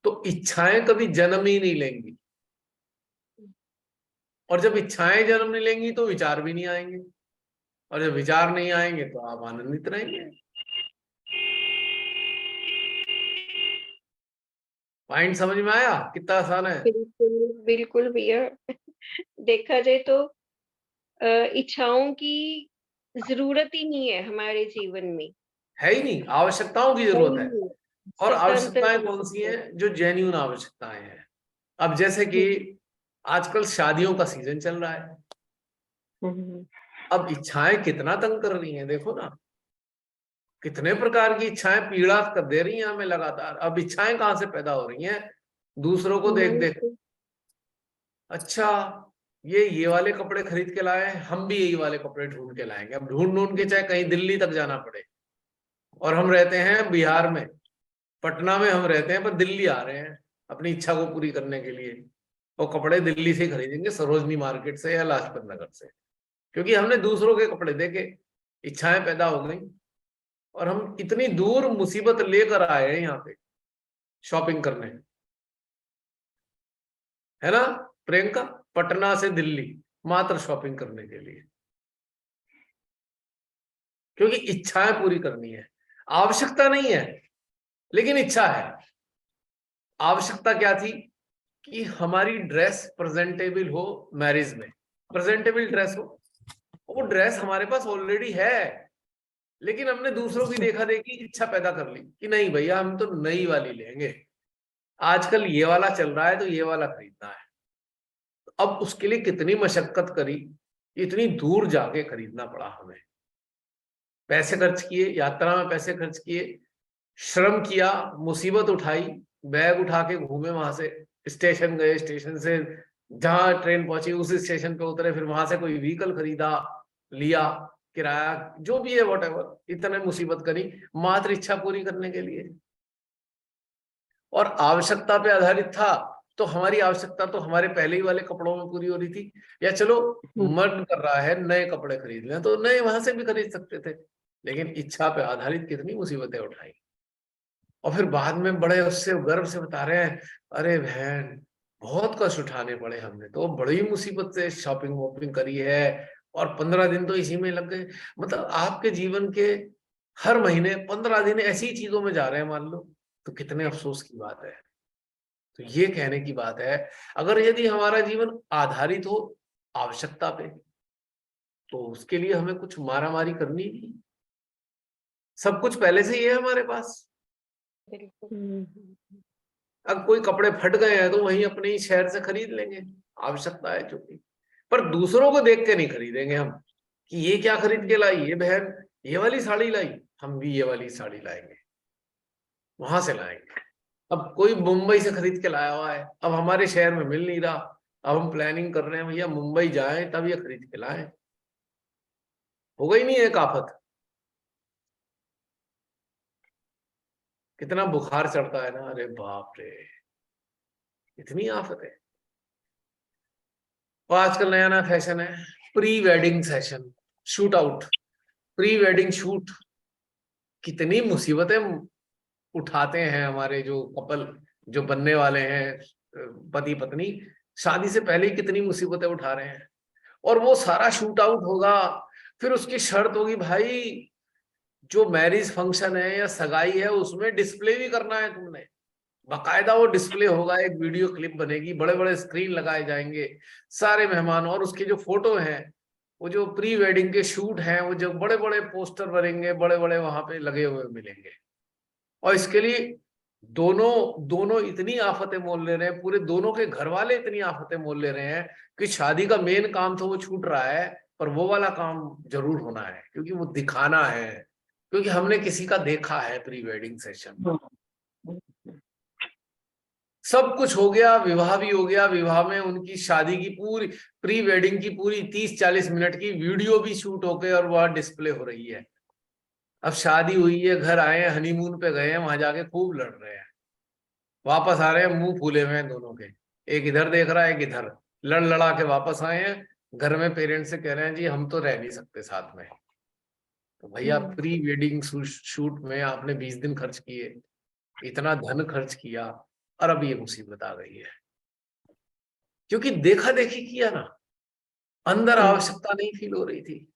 Speaker 2: तो इच्छाएं कभी जन्म ही नहीं लेंगी। और जब इच्छाएं जन्म नहीं लेंगी तो विचार भी नहीं आएंगे, और जब विचार नहीं आएंगे तो आप आनंदित रहेंगे। पॉइंट समझ में आया कितना आसान है?
Speaker 5: बिल्कुल, बिल्कुल भैया। देखा जाए तो इच्छाओं की ज़रूरत ही नहीं है हमारे जीवन में,
Speaker 2: है ही नहीं, आवश्यकताओं की
Speaker 5: है ही
Speaker 2: जरूरत है।
Speaker 5: नहीं।
Speaker 2: और
Speaker 5: स्वतंत्र
Speaker 2: आवश्यकताएं
Speaker 5: रह
Speaker 2: कौन सी
Speaker 5: सकते हैं।
Speaker 2: हैं? जो जेन्युइन आवश्यकताएं हैं। अब जैसे कि
Speaker 5: हुँ,
Speaker 2: आजकल शादियों का सीजन चल रहा है,
Speaker 5: हुँ, हुँ,
Speaker 2: अब इच्छाएं कितना तंग कर रही हैं, देखो ना, कितने प्रकार की इच्छाएं पीड़ा कर दे रही हैं हमें लगातार। अब इच्छाएं कहाँ से पैदा हो रही हैं? दूसरों को देख
Speaker 5: मन
Speaker 2: देख,
Speaker 5: से
Speaker 2: अच्छा ये वाले कपड़े खरीद के लाए हैं, हम भी यही वाले कपड़े ढूंढ के लाएंगे। अब ढूंढ ढूंढ के चाहे कहीं दिल्ली तक जाना पड़े, और हम रहते हैं बिहार में, पटना में हम रहते हैं, पर दिल्ली आ रहे हैं अपनी इच्छा को पूरी करने के लिए, और कपड़े दिल्ली से खरीदेंगे, सरोजनी मार्केट से या लाजपत नगर से, क्योंकि हमने दूसरों के कपड़े देखे, इच्छाएं पैदा हो गई, और हम इतनी दूर मुसीबत लेकर आए हैं यहाँ पे। शॉपिंग करने, है ना प्रियंका? पटना से दिल्ली मात्र शॉपिंग करने के लिए, क्योंकि इच्छाएं पूरी करनी है। आवश्यकता नहीं है लेकिन इच्छा है। आवश्यकता क्या थी कि हमारी ड्रेस प्रेजेंटेबल हो, मैरिज में प्रेजेंटेबल ड्रेस हो। वो ड्रेस हमारे पास ऑलरेडी है, लेकिन हमने दूसरों की देखा देखी इच्छा पैदा कर ली कि नहीं भैया हम तो नई वाली लेंगे, आजकल ये वाला चल रहा है तो ये वाला खरीदना है। अब उसके लिए कितनी मशक्कत करी, इतनी दूर जाके खरीदना पड़ा हमें, पैसे खर्च किए, यात्रा में पैसे खर्च किए, श्रम किया, मुसीबत उठाई, बैग उठा के घूमे, वहां से स्टेशन गए, स्टेशन से जहां ट्रेन पहुंची उस स्टेशन पे उतरे, फिर वहां से कोई व्हीकल खरीदा, लिया किराया, जो भी है व्हाटएवर, इतने मुसीबत करी मात्र इच्छा पूरी करने के लिए। और आवश्यकता पे आधारित था तो हमारी आवश्यकता तो हमारे पहले ही वाले कपड़ों में पूरी हो रही थी, या चलो मन कर रहा है नए कपड़े खरीद लें तो नए वहां से भी खरीद सकते थे, लेकिन इच्छा पे आधारित कितनी मुसीबतें उठाई। और फिर बाद में बड़े उससे गर्व से बता रहे हैं, अरे बहन बहुत कष्ट उठाने पड़े हमने, तो बड़ी मुसीबत से शॉपिंग वॉपिंग करी है, और 15 दिन तो इसी में लग गए। मतलब आपके जीवन के हर महीने 15 दिन ऐसी चीजों में जा रहे हैं मान लो, तो कितने अफसोस की बात है। तो ये कहने की बात है, अगर यदि हमारा जीवन आधारित हो आवश्यकता पे, तो उसके लिए हमें कुछ मारामारी करनी नहीं, सब कुछ पहले से ही है हमारे पास। अब कोई कपड़े फट गए हैं तो वहीं अपने ही शहर से खरीद लेंगे, आवश्यकता है चूंकि, पर दूसरों को देख के नहीं खरीदेंगे हम कि ये क्या खरीद के लाई, ये बहन ये वाली साड़ी लाई, हम भी ये वाली साड़ी लाएंगे, वहां से लाएंगे। अब कोई मुंबई से खरीद के लाया हुआ है, अब हमारे शहर में मिल नहीं रहा, अब हम प्लानिंग कर रहे हैं भैया मुंबई जाएं तब ये खरीद के लाएं। हो गई नहीं एक आफत? कितना बुखार चढ़ता है ना, अरे बाप रे, इतनी आफत है। और आजकल नया नया फैशन है pre wedding session, shoot out, pre wedding shoot. कितनी मुसीबतें उठाते हैं हमारे जो कपल, जो बनने वाले हैं पति पत्नी, शादी से पहले ही कितनी मुसीबतें उठा रहे हैं। और वो सारा शूट आउट होगा, फिर उसकी शर्त होगी भाई जो मैरिज फंक्शन है या सगाई है उसमें डिस्प्ले भी करना है तुमने, बाकायदा वो डिस्प्ले होगा, एक वीडियो क्लिप बनेगी, बड़े बड़े स्क्रीन लगाए जाएंगे, सारे मेहमान और उसके जो फोटो हैं, वो जो प्री वेडिंग के शूट हैं, वो जो बड़े बड़े पोस्टर बनेंगे, बड़े बड़े वहां पे लगे हुए मिलेंगे। और इसके लिए दोनों दोनों इतनी आफतें मोल ले रहे हैं, पूरे दोनों के घर वाले इतनी आफतें मोल ले रहे हैं कि शादी का मेन काम तो वो छूट रहा है, पर वो वाला काम जरूर होना है क्योंकि वो दिखाना है, क्योंकि हमने किसी का देखा है प्री वेडिंग सेशन। सब कुछ हो गया, विवाह भी हो गया, विवाह में उनकी शादी की पूरी प्री वेडिंग की पूरी 30-40 मिनट की वीडियो भी शूट होके और वह डिस्प्ले हो रही है। अब शादी हुई है, घर आए हैं, हनीमून पे गए हैं, वहां जाके खूब लड़ रहे हैं, वापस आ रहे हैं मुंह फूले हुए हैं दोनों के, एक इधर देख रहा है एक इधर, लड़ लड़ा के वापस आए हैं घर में, पेरेंट्स से कह रहे हैं जी हम तो रह नहीं सकते साथ में। तो भैया प्री वेडिंग शूट में आपने 20 दिन खर्च किए, इतना धन खर्च किया, और अब ये मुसीबत आ गई है क्योंकि देखा देखी किया ना, अंदर आवश्यकता नहीं फील हो रही थी।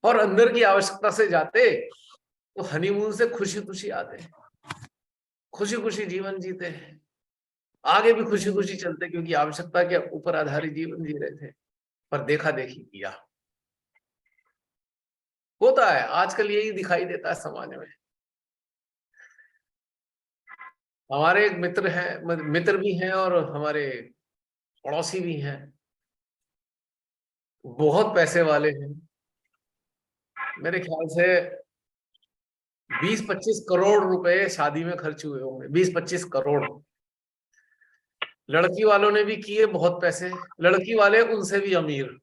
Speaker 2: और अंदर की आवश्यकता से जाते तो हनीमून से खुशी खुशी आते, खुशी खुशी जीवन जीते हैं, आगे भी खुशी खुशी चलते, क्योंकि आवश्यकता के ऊपर आधारित जीवन जी रहे थे, पर देखा देखी किया। होता है आजकल, यही दिखाई देता है समाज में। हमारे एक मित्र हैं, मित्र भी हैं और हमारे पड़ोसी भी हैं, बहुत पैसे वाले हैं, मेरे ख्याल से 20-25 करोड़ रुपए शादी में खर्च हुए होंगे, 20-25 करोड़। लड़की वालों ने भी किए बहुत पैसे, लड़की वाले उनसे भी अमीर,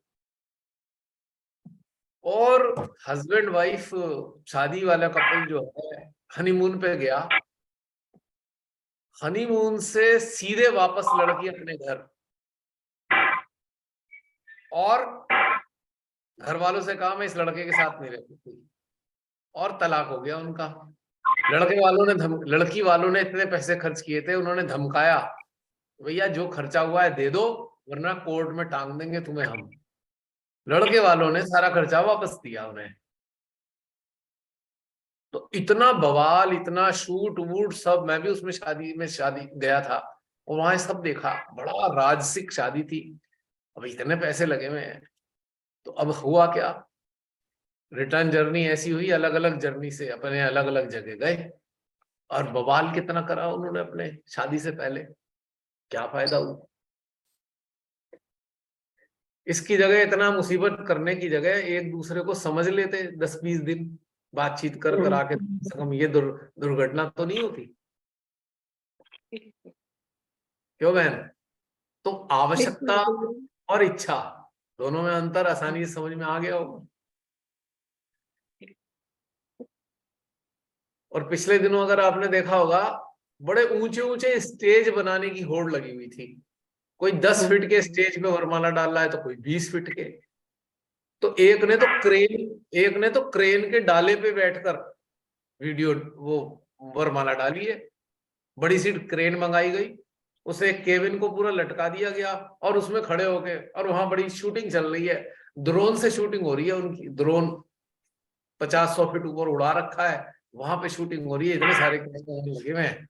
Speaker 2: और हस्बैंड वाइफ शादी वाला कपल जो है हनीमून पे गया, हनीमून से सीधे वापस लड़की अपने घर, और घर वालों से कहा मैं इस लड़के के साथ नहीं रह सकती, और तलाक हो गया उनका। लड़की वालों ने इतने पैसे खर्च किए थे, उन्होंने धमकाया, भैया जो खर्चा हुआ है दे दो, वरना कोर्ट में टांग देंगे तुम्हें हम। लड़के वालों ने सारा खर्चा वापस दिया उन्हें। तो इतना बवाल, इतना शूट वूट सब, मैं भी उसमें शादी गया था और वहां सब देखा, बड़ा राजसिक शादी थी। अब इतने पैसे लगे हुए हैं, तो अब हुआ क्या, रिटर्न जर्नी ऐसी हुई, अलग अलग जर्नी से अपने अलग अलग जगह गए, और बवाल कितना करा उन्होंने अपने शादी से पहले, क्या फायदा हुआ। इसकी जगह, इतना मुसीबत करने की जगह एक दूसरे को समझ लेते 10-20 दिन बातचीत कर कर आके, कम से कम ये दुर्घटना तो नहीं होती। क्यों बहन? तो आवश्यकता
Speaker 5: बिल्कुल।
Speaker 2: और इच्छा दोनों में अंतर आसानी से समझ में आ गया होगा। और पिछले दिनों अगर आपने देखा होगा, बड़े ऊंचे ऊंचे स्टेज बनाने की होड़ लगी हुई थी। कोई 10 फीट के स्टेज पे वरमाला डाल रहा है, तो कोई 20 फीट के। तो एक ने तो क्रेन के डाले पे बैठकर वीडियो, वो वरमाला डाली है। बड़ी सी क्रेन मंगाई गई, उसे एक केबिन को पूरा लटका दिया गया, और उसमें खड़े होके, और वहां बड़ी शूटिंग चल रही है, ड्रोन से शूटिंग हो रही है उनकी। ड्रोन 50-100 फीट ऊपर उड़ा रखा है, वहां पे शूटिंग हो रही है, इतने सारे कैमरे लगे हुए हैं।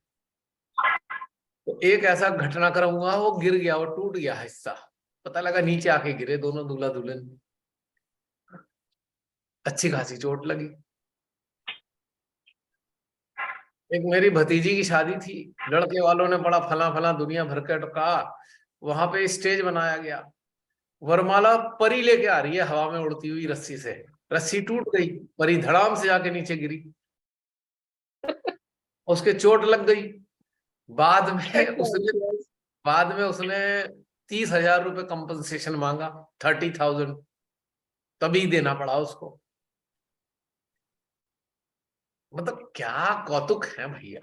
Speaker 2: तो एक ऐसा घटनाक्रम हुआ, वो गिर गया, वो टूट गया हिस्सा, पता लगा नीचे आके गिरे दोनों दूल्हा दुल्हन, अच्छी खासी चोट लगी। एक मेरी भतीजी की शादी थी, लड़के वालों ने बड़ा फला फला दुनिया भर के टका, वहां पे स्टेज बनाया गया, वरमाला परी लेके आ रही है हवा में उड़ती हुई रस्सी से, रस्सी टूट गई, परी धड़ाम से जाके नीचे गिरी, उसके चोट लग गई। बाद में उसने बाद में उसने 30,000 रुपए कंपनसेशन मांगा, 30,000, तभी देना पड़ा उसको। मतलब क्या कौतुक है भैया,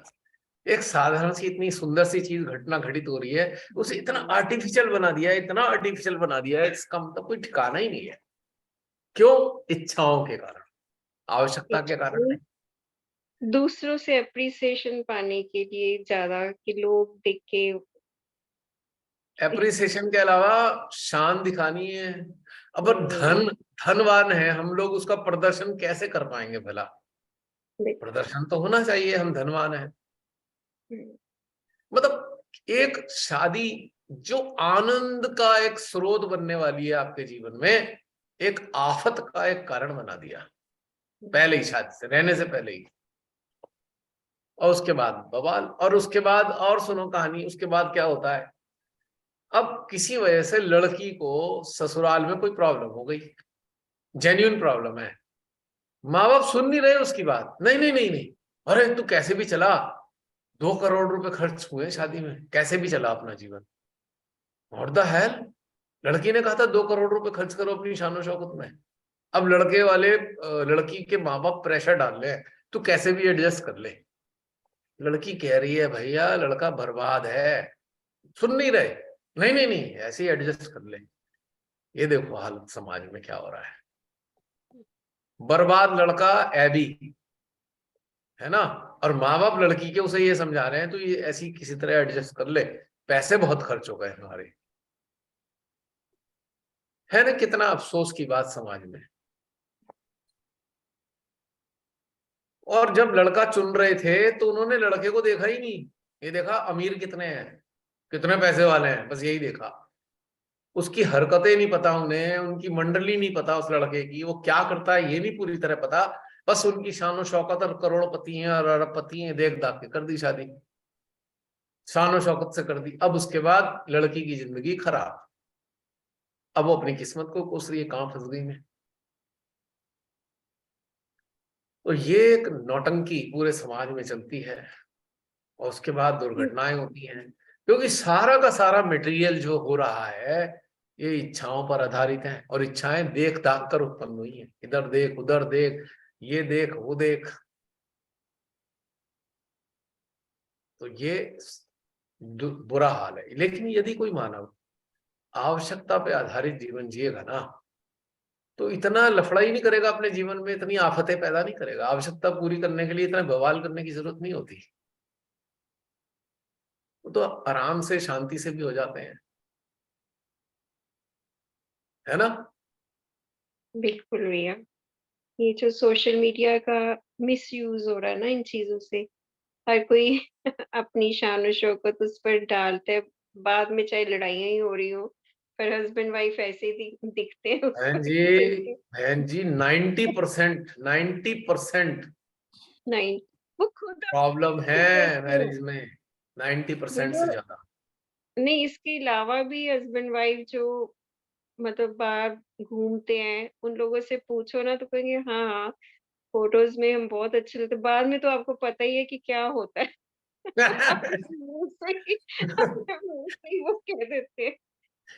Speaker 2: एक साधारण सी इतनी सुंदर सी चीज घटना घटित हो रही है, उसे इतना आर्टिफिशियल बना दिया है, इतना आर्टिफिशियल बना दिया है, इसका मतलब कोई ठिकाना ही नहीं है। क्यों? इच्छाओं के कारण, आवश्यकता के कारण नहीं।
Speaker 5: दूसरों से एप्रिसिएशन पाने के लिए ज़्यादा, कि लोग देख के
Speaker 2: एप्रिसिएशन के अलावा शान दिखानी है। अब धनवान है हम लोग, उसका प्रदर्शन कैसे कर पाएंगे भला? प्रदर्शन तो होना चाहिए, हम धनवान है। मतलब एक शादी जो आनंद का एक स्रोत बनने वाली है आपके जीवन में, एक आफत का एक कारण बना दिया पहले ही, शादी से रहने से पहले ही। और उसके बाद बवाल, और उसके बाद और सुनो कहानी, उसके बाद क्या होता है। अब किसी वजह से लड़की को ससुराल में कोई प्रॉब्लम हो गई, जेन्युइन प्रॉब्लम है, माँ बाप सुन नहीं रहे उसकी बात, नहीं नहीं नहीं नहीं, अरे तू कैसे भी चला, 2 करोड़ रुपए खर्च हुए शादी में, कैसे भी चला अपना जीवन। व्हाट द हेल, लड़की ने कहा था 2 करोड़ रुपए खर्च करो अपनी शानो शौकत में। अब लड़के वाले, लड़की के माँ बाप प्रेशर डाल रहे हैं, तू कैसे भी एडजस्ट कर ले। लड़की कह रही है भैया लड़का बर्बाद है, सुन नहीं रहे, नहीं नहीं नहीं ऐसे ही एडजस्ट कर ले। ये देखो हालत समाज में क्या हो रहा है, बर्बाद लड़का ऐबी, है ना। और माँ बाप लड़की के उसे ये समझा रहे हैं तो ये ऐसी किसी तरह एडजस्ट कर ले, पैसे बहुत खर्च हो गए हमारे। है ना, कितना अफसोस की बात समाज में। और जब लड़का चुन रहे थे तो उन्होंने लड़के को देखा ही नहीं, ये देखा अमीर कितने हैं, कितने पैसे वाले हैं, बस यही देखा। उसकी हरकतें नहीं पता उन्हें, उनकी मंडली नहीं पता उस लड़के की, वो क्या करता है ये नहीं पूरी तरह पता, बस उनकी शानो शौकत और करोड़पति हैं और अरबपति हैं, देख दाख के कर दी शादी, शानो शौकत से कर दी। अब उसके बाद लड़की की जिंदगी खराब, अब वो अपनी किस्मत को कोस रही है, कहां फंस गई मैं। तो ये एक नौटंकी पूरे समाज में चलती है, और उसके बाद दुर्घटनाएं होती हैं, क्योंकि सारा का सारा मटेरियल जो हो रहा है ये इच्छाओं पर आधारित है, और इच्छाएं देख दाख कर उत्पन्न हुई हैं, इधर देख उधर देख, ये देख वो देख। तो ये बुरा हाल है। लेकिन यदि कोई मानव आवश्यकता पे आधारित जीवन जिएगा ना, तो इतना लफड़ा ही नहीं करेगा अपने जीवन में, इतनी आफतें पैदा नहीं करेगा। आवश्यकता पूरी करने के लिए इतना बवाल करने की जरूरत नहीं होती। वो तो आराम से शांति से भी हो जाते हैं, है ना।
Speaker 5: बिल्कुल भैया। ये जो सोशल मीडिया का मिसयूज हो रहा है ना इन चीजों से, हर कोई अपनी शान और शौकत उस पर डालता है, बाद में चाहे लड़ाइयाँ ही हो रही हो, पर हस्बैंड वाइफ ऐसे ही दिखते हैं
Speaker 2: बहन
Speaker 5: उसको
Speaker 2: जी,
Speaker 5: देख के।
Speaker 2: बहन जी, 90%
Speaker 5: नहीं, वो खुद
Speaker 2: प्रॉब्लम है
Speaker 5: अपने करते हैं
Speaker 2: मैरिज में, 90%
Speaker 5: भैया।
Speaker 2: से ज्यादा।
Speaker 5: नहीं, इसके अलावा भी हस्बैंड वाइफ जो मतलब बाहर घूमते हैं, उन लोगों से पूछो ना तो कहेंगे हाँ, हाँ, फोटोज़ में हम बहुत अच्छे लगते हैं, बाद में तो आपको पता ही है कि क्या होता है। अपने मुँह से ही वो कह देते हैं।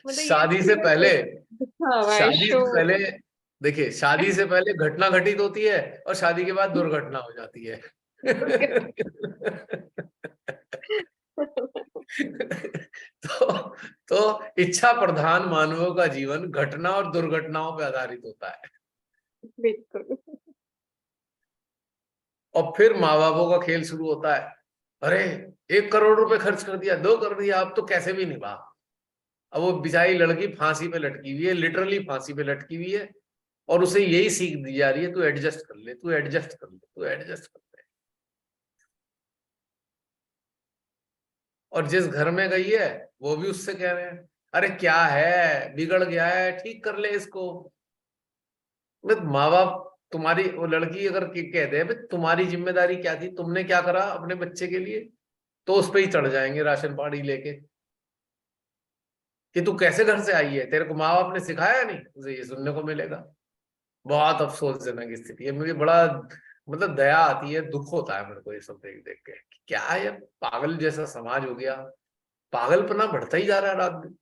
Speaker 5: मतलब ये
Speaker 2: शादी से
Speaker 5: सिर्फ
Speaker 2: पहले,
Speaker 5: दिखावा है,
Speaker 2: शादी
Speaker 5: शो
Speaker 2: से पहले, देखिए, शादी से पहले घटना घटित होती है और शादी के बाद दुर्घटना हो जाती है। तो इच्छा प्रधान मानवों का जीवन घटना और दुर्घटनाओं पर आधारित होता है।
Speaker 5: बिल्कुल।
Speaker 2: और फिर माँ बापों का खेल शुरू होता है। अरे, 1 करोड़ रुपए खर्च कर दिया, 2 कर दिया, अब तो कैसे भी निभा। अब वो बेचारी लड़की फांसी पे लटकी हुई है, लिटरली फांसी पे लटकी हुई है, और उसे यही सीख दी जा रही है, तू एडजस्ट कर ले, तू एडजस्ट कर ले, तू एडजस्ट कर ले। और जिस घर में गई है वो भी उससे कह रहे हैं, अरे क्या है, बिगड़ गया है, ठीक कर ले इसको। माँ बाप, तुम्हारी वो लड़की अगर कहते हैं भाई तुम्हारी जिम्मेदारी क्या थी, तुमने क्या करा अपने बच्चे के लिए, तो उस पर ही चढ़ जाएंगे राशन पानी लेके कि तू कैसे घर से आई है, तेरे को माँ बाप ने सिखाया नहीं, उसे ये सुनने को मिलेगा। बहुत अफसोसजनक स्थिति है। मुझे बड़ा मतलब दया आती है, दुख होता है मेरे को ये सब देख देख के कि क्या है यार, पागल जैसा समाज हो गया। पागलपना बढ़ता ही जा रहा है रात दिन,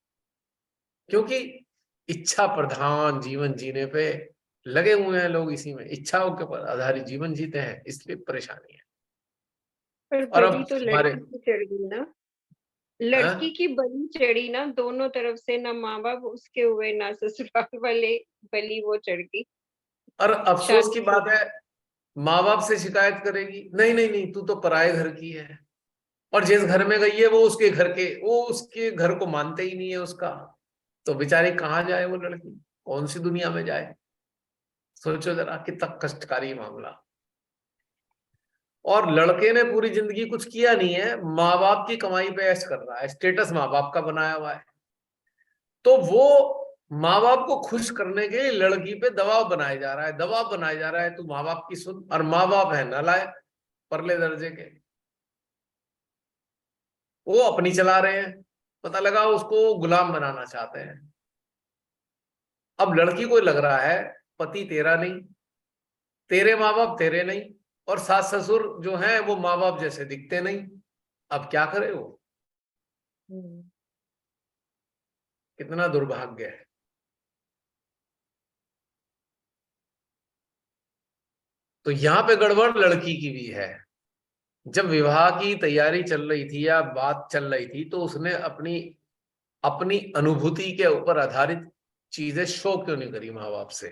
Speaker 2: क्योंकि इच्छा प्रधान जीवन जीने पे लगे हुए हैं लोग, इसी में इच्छाओं के ऊपर आधारित जीवन जीते हैं, इसलिए परेशानी है।
Speaker 5: पर
Speaker 2: और अब
Speaker 5: बलि तो
Speaker 2: हमारे,
Speaker 5: लड़की की चढ़ गई ना, लड़की
Speaker 2: हाँ,
Speaker 5: की बलि चढ़ी ना दोनों तरफ से, ना माँ-बाप उसके हुए, ना ससुराल वाले, बलि वो चढ़ गई।
Speaker 2: और अफसोस की
Speaker 5: शादी से
Speaker 2: बात है, माँ बाप से शिकायत करेगी, नहीं नहीं नहीं, तू तो पराये घर की है। और जिस घर में गई है वो उसके घर को मानते ही नहीं है उसका। तो बेचारी कहाँ जाए वो लड़की, कौन सी दुनिया में जाए। सोचो जरा कितना कष्टकारी मामला। और लड़के ने पूरी जिंदगी कुछ किया नहीं है, माँ बाप की कमाई पे ऐश कर रहा है, स्टेटस माँ बाप का बनाया हुआ है। तो वो माँ बाप को खुश करने के लिए लड़की पे दबाव बनाया जा रहा है, दबाव बनाया जा रहा है, तू माँ बाप की सुन। और माँ बाप है नालायक, परले दर्जे के, वो अपनी चला रहे हैं, पता लगा उसको गुलाम बनाना चाहते हैं। अब लड़की को लग रहा है पति तेरा नहीं, तेरे माँ बाप तेरे नहीं, और सास ससुर जो हैं वो माँ बाप जैसे दिखते नहीं। अब क्या करे वो,
Speaker 5: हुँ।
Speaker 2: कितना दुर्भाग्य है। तो यहाँ पे गड़बड़ लड़की की भी है। जब विवाह की तैयारी चल रही थी या बात चल रही थी, तो उसने अपनी अपनी अनुभूति के ऊपर आधारित चीजें शो क्यों नहीं करी माँ बाप से।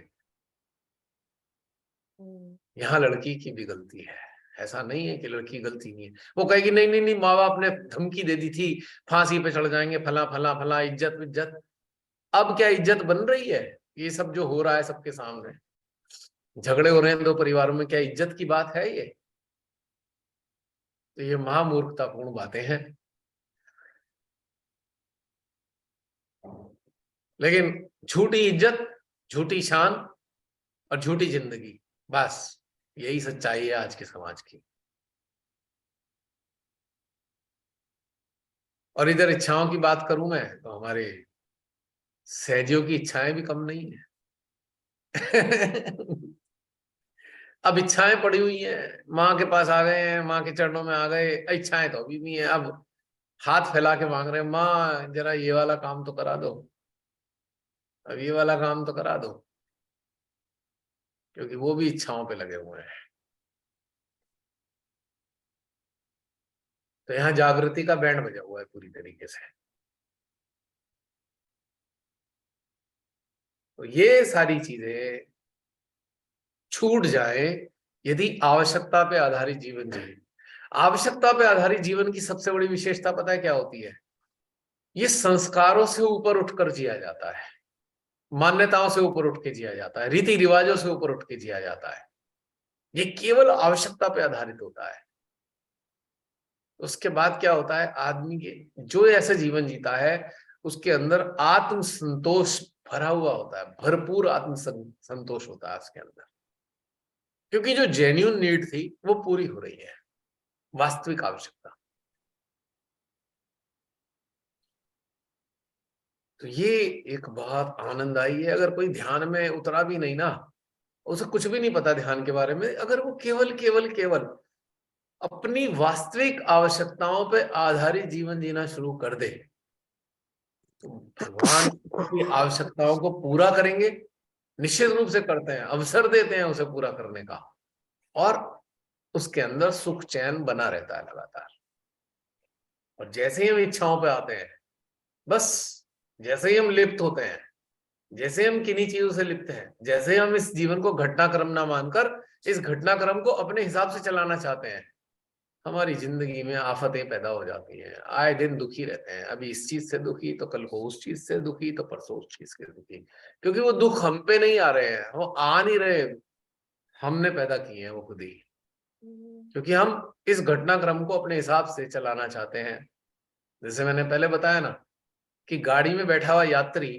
Speaker 5: हुँ।
Speaker 2: यहाँ लड़की की भी गलती है, ऐसा नहीं है कि लड़की गलती नहीं है। वो कहेगी नहीं नहीं नहीं, माँ बाप ने धमकी दे दी थी, फांसी पे चढ़ जाएंगे, फला फला फला, इज्जत इज्जत। अब क्या इज्जत बन रही है? ये सब जो हो रहा है सबके सामने, झगड़े हो रहे हैं दो परिवारों में, क्या इज्जत की बात है ये? तो ये महामूर्खतापूर्ण बातें हैं। लेकिन झूठी इज्जत, झूठी शान और झूठी जिंदगी, बस यही सच्चाई है आज के समाज की। और इधर इच्छाओं की बात करूं मैं, तो हमारे सहजियों की इच्छाएं भी कम नहीं है। अब इच्छाएं पड़ी हुई हैं, माँ के पास आ गए हैं, माँ के चरणों में आ गए, इच्छाएं तो अभी भी हैं। अब हाथ फैला के मांग रहे हैं, माँ जरा ये वाला काम तो करा दो, अब ये वाला काम तो करा दो, क्योंकि वो भी इच्छाओं पे लगे हुए हैं। तो यहाँ जागृति का बैंड बजा हुआ है पूरी तरीके से। तो ये सारी चीजें छूट जाए यदि आवश्यकता पे आधारित जीवन जिए। आवश्यकता पे आधारित जीवन की सबसे बड़ी विशेषता पता है क्या होती है? ये संस्कारों से ऊपर उठकर जिया जाता है, मान्यताओं से ऊपर उठ के जिया जाता है, रीति रिवाजों से ऊपर उठ के जिया जाता है। ये केवल आवश्यकता पे आधारित होता है। उसके बाद क्या होता है? आदमी के जो ऐसा जीवन जीता है उसके अंदर आत्म संतोष भरा हुआ होता है, भरपूर आत्म संतोष होता है उसके अंदर, क्योंकि जो जेन्युइन नीड थी वो पूरी हो रही है, वास्तविक आवश्यकता। तो ये एक बहुत आनंददायी है। अगर कोई ध्यान में उतरा भी नहीं ना, उसे कुछ भी नहीं पता ध्यान के बारे में, अगर वो केवल केवल केवल अपनी वास्तविक आवश्यकताओं पे आधारित जीवन जीना शुरू कर दे, तो भगवान की आवश्यकताओं को पूरा करेंगे, निश्चित रूप से करते हैं, अवसर देते हैं उसे पूरा करने का, और उसके अंदर सुख चैन बना रहता है लगातार। और जैसे ही हम इच्छाओं पे आते हैं, बस जैसे ही हम लिप्त होते हैं, जैसे हम किन्हीं चीजों से लिप्त हैं, जैसे हम इस जीवन को घटनाक्रम ना मानकर इस घटनाक्रम को अपने हिसाब से चलाना चाहते हैं, हमारी जिंदगी में आफतें पैदा हो जाती हैं। आए दिन दुखी रहते हैं, अभी इस चीज से दुखी तो कल को उस चीज से दुखी तो परसों उस चीज के दुखी, क्योंकि वो दुख हम पे नहीं आ रहे हैं, वो आ नहीं रहे, हमने पैदा किए हैं वो खुद ही, क्योंकि हम इस घटनाक्रम को अपने हिसाब से चलाना चाहते हैं। जैसे मैंने पहले बताया ना कि गाड़ी में बैठा हुआ यात्री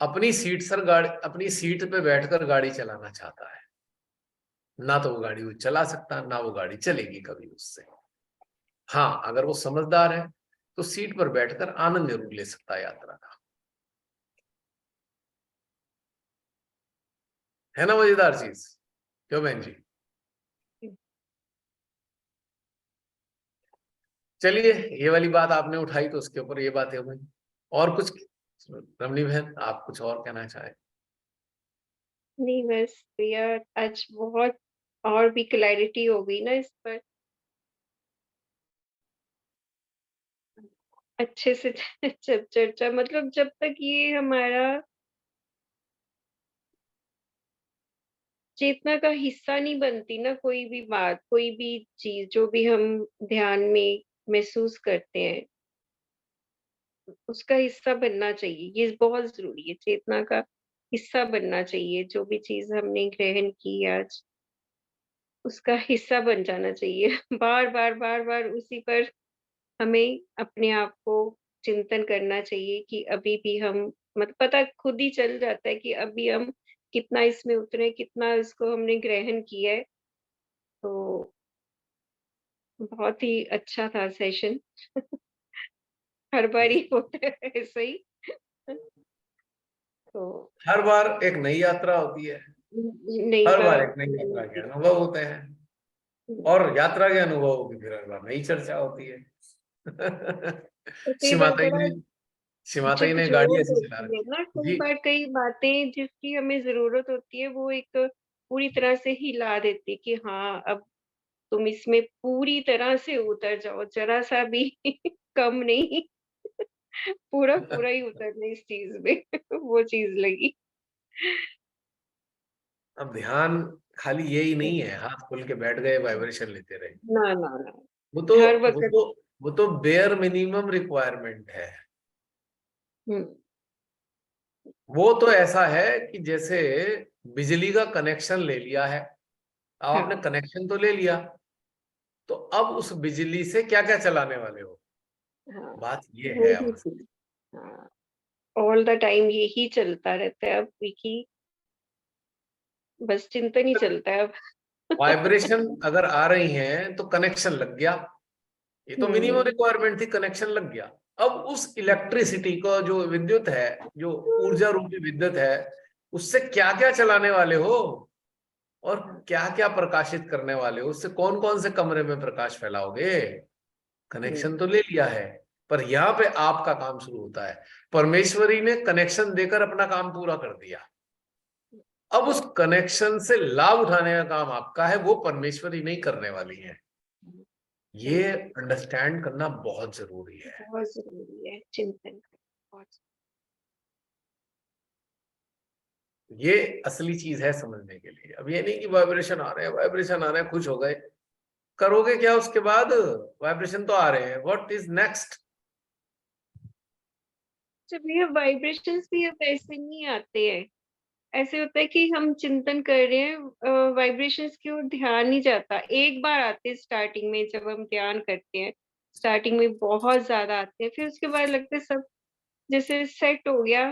Speaker 2: अपनी सीट पे बैठकर गाड़ी चलाना चाहता है, ना तो वो गाड़ी वो चला सकता, ना वो गाड़ी चलेगी कभी उससे। हाँ, अगर वो समझदार है तो सीट पर बैठकर आनंद जरूर ले सकता है यात्रा का। है ना मजेदार चीज? क्यों बहन जी? चलिए, ये वाली बात आपने उठाई तो उसके ऊपर ये बातें हो गई। और कुछ रमणी बहन, आप कुछ और कहना चाहें?
Speaker 5: नहीं बस भैया, आज बहुत और भी क्लैरिटी हो गई ना इस पर, अच्छे से जब चर्चा, मतलब जब तक ये हमारा चेतना का हिस्सा नहीं बनती ना, कोई भी बात, कोई भी चीज जो भी हम ध्यान में महसूस करते हैं, उसका हिस्सा बनना चाहिए। ये बहुत जरूरी है, चेतना का हिस्सा बनना चाहिए। जो भी चीज हमने ग्रहण की आज, उसका हिस्सा बन जाना चाहिए। बार बार बार बार उसी पर हमें अपने आप को चिंतन करना चाहिए कि अभी भी हम, मतलब पता खुद ही चल जाता है कि अभी हम कितना इसमें उतरे, कितना इसको हमने ग्रहण किया है। तो बहुत ही अच्छा था सेशन। हर बार ही होता है ऐसा ही। तो
Speaker 2: हर बार एक नई यात्रा होती है,
Speaker 5: नई
Speaker 2: हर बार
Speaker 5: बात।
Speaker 2: एक नई यात्रा के अनुभव होते हैं, और यात्रा के अनुभवों की फिर हर बार नई चर्चा होती है।
Speaker 5: तो कई बार
Speaker 2: शिमाताई
Speaker 5: बड़ा
Speaker 2: ने शिमाताई ने गाड़ी
Speaker 5: झकझोर
Speaker 2: ऐसी चला
Speaker 5: होती है
Speaker 2: रखी
Speaker 5: ना, कई
Speaker 2: जी।
Speaker 5: बार कई बातें जिसकी हमें ज़रूरत होती है, वो एक पूरी तरह से हिला देती है कि हाँ, अब तुम इसमें पूरी तरह से उतर जाओ, ज़रा-सा भी कम नहीं, पूरा-पूरा ही उतरना इस चीज़ में। वो चीज़ लगी।
Speaker 2: अब ध्यान खाली यही नहीं है, हाथ खोल के बैठ गए वाइब्रेशन लेते रहे।
Speaker 5: ना, ना, ना,
Speaker 2: वो तो
Speaker 5: हर
Speaker 2: वो
Speaker 5: वक़्त।
Speaker 2: तो वो तो बेयर मिनिमम रिक्वायरमेंट है।
Speaker 5: हुँ,
Speaker 2: वो तो ऐसा है कि जैसे बिजली का कनेक्शन ले लिया है, अब आपने
Speaker 5: हाँ,
Speaker 2: कनेक्शन तो ले लिया, तो अब उस बिजली से क्या क्या चलाने वाले हो?
Speaker 5: हाँ,
Speaker 2: बात ये है
Speaker 5: वही
Speaker 2: अब।
Speaker 5: चीज़। हाँ, ऑल द टाइम यही चलता रहता है अब, क्योंकि बस चिंतन ही चलता है अब।
Speaker 2: वाइब्रेशन अगर आ रही हैं तो कनेक्शन लग गया, ये तो मिनिमम
Speaker 5: हुँ,
Speaker 2: रिक्वायरमेंट थी, कनेक्शन लग गया। अब उस इलेक्ट्रिसिटी को, जो विद्युत है, जो ऊर्जा रूपी विद्युत है, उससे क्या क्या चलाने वाले हो और क्या क्या प्रकाशित करने वाले हो, उससे कौन कौन से कमरे में प्रकाश फैलाओगे?
Speaker 5: हुँ,
Speaker 2: कनेक्शन तो ले लिया है, पर यहाँ पे आपका काम शुरू होता है। परमेश्वरी ने कनेक्शन देकर अपना काम पूरा कर दिया, अब उस कनेक्शन से लाभ उठाने का काम आपका है, वो परमेश्वरी नहीं करने वाली है। ये
Speaker 5: हुँ,
Speaker 2: अंडरस्टैंड करना बहुत जरूरी है।
Speaker 5: बहुत ज़रूरी है चिंतन करना, बहुत।
Speaker 2: ये असली चीज है समझने के लिए। अब ये नहीं कि वाइब्रेशन आ रहे हैं, वाइब्रेशन आ रहे हैं, खुश हो गए, करोगे क्या उसके बाद? वाइब्रेशन तो आ रहे हैं, व्हाट इज नेक्स्ट?
Speaker 5: जब ये वाइब्रेशंस भी अब ऐसे नहीं आते हैं, ऐसे होता है कि हम चिंतन कर रहे हैं, वाइब्रेशंस की ओर ध्यान नहीं जाता। एक बार आते हैं स्टार्टिंग में जब हम ध्यान करते हैं, स्टार्टिंग में बहुत ज्यादा आते हैं, फिर उसके बाद लगता है सब जैसे सेट हो गया।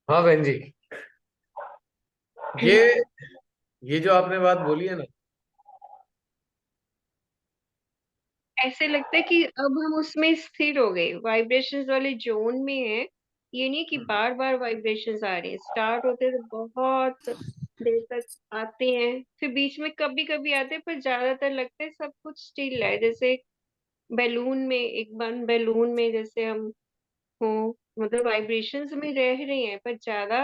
Speaker 2: हाँ बहन जी, ये ये जो आपने बात बोली है ना,
Speaker 5: ऐसे लगता है कि अब हम उसमें स्थिर हो गए, वाइब्रेशंस वाले जोन में है। ये नहीं कि बार बार वाइब्रेशंस आ रहे हैं, स्टार्ट होते हैं तो बहुत देर तक आते हैं, फिर बीच में कभी कभी आते हैं, पर ज्यादातर लगता है सब कुछ स्टिल है, जैसे बैलून में, एक बंद बैलून में जैसे हम हो, मतलब वाइब्रेशंस में रह रहे हैं, पर ज्यादा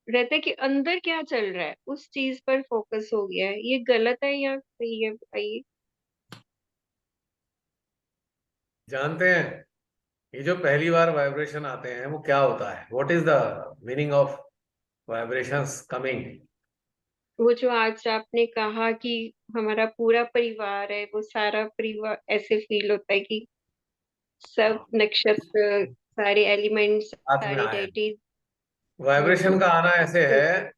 Speaker 5: रहता है कि अंदर क्या चल रहा है उस चीज पर फोकस हो गया है। ये गलत है या सही है, बताइए।
Speaker 2: जानते हैं ये जो पहली बार वाइब्रेशन आते हैं वो क्या होता है? What is the meaning of vibrations coming?
Speaker 5: वो जो आज आपने कहा कि हमारा पूरा परिवार है, वो सारा परिवार, ऐसे फील होता है कि सब नक्षत्र, सारे एलिमेंट्स,
Speaker 2: हाथ में
Speaker 5: सारी
Speaker 2: आए।
Speaker 5: डेटीज।
Speaker 2: वाइब्रेशन
Speaker 5: हम्म।
Speaker 2: का आना ऐसे है,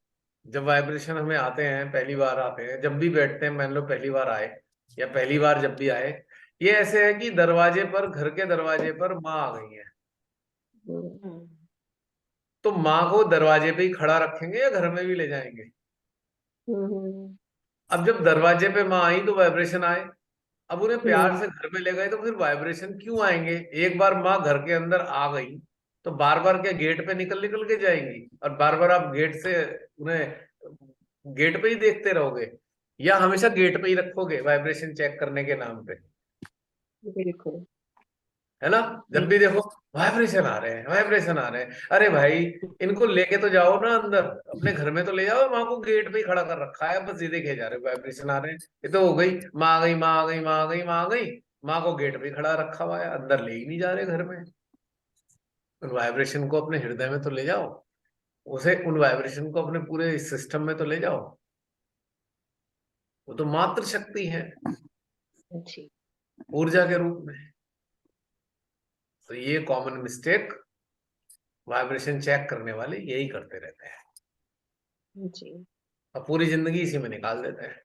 Speaker 2: जब वाइब्रेशन हमें आते हैं, पहली बार आते हैं, जब भी बैठते हैं, मान लो पहली बार आए या पहली बार जब भी आए, ये ऐसे है कि दरवाजे पर, घर के दरवाजे पर माँ आ गई है।
Speaker 5: हम्म।
Speaker 2: तो माँ को दरवाजे पे ही खड़ा रखेंगे या घर में भी ले जाएंगे?
Speaker 5: हम्म।
Speaker 2: अब जब दरवाजे पे माँ आई तो वाइब्रेशन आए। अब उन्हें प्यार
Speaker 5: हम्म।
Speaker 2: से घर में ले गए तो फिर वाइब्रेशन क्यों आएंगे? एक बार माँ घर के अंदर आ गई तो बार बार क्या गेट पे निकल निकल के जाएंगी? और बार बार आप गेट से उन्हें गेट पे ही देखते रहोगे, या हमेशा गेट पे ही रखोगे वाइब्रेशन चेक करने के नाम पे?
Speaker 5: बिल्कुल।
Speaker 2: है ना? जब भी देखो वाइब्रेशन आ रहे हैं, वाइब्रेशन आ रहे हैं, अरे भाई इनको लेके तो जाओ ना अंदर, अपने घर में तो ले जाओ। माँ को गेट पे ही खड़ा कर रखा है, बस ये देखे जा रहे हो वाइब्रेशन आ रहे हैं। ये तो हो गई माँ आ गई, माँ आ गई, माँ आ गई, माँ आ गई। माँ को गेट पे ही खड़ा रखा हुआ है, अंदर ले ही नहीं जा रहे घर में। उन वाइब्रेशन को अपने हृदय में तो ले जाओ, उसे, उन वाइब्रेशन को अपने पूरे सिस्टम में तो ले जाओ। वो तो मात्र शक्ति है,
Speaker 5: जी।
Speaker 2: ऊर्जा के रूप में। तो ये कॉमन मिस्टेक वाइब्रेशन चेक करने वाले यही करते रहते हैं,
Speaker 5: जी।
Speaker 2: और पूरी जिंदगी इसी में निकाल देते हैं।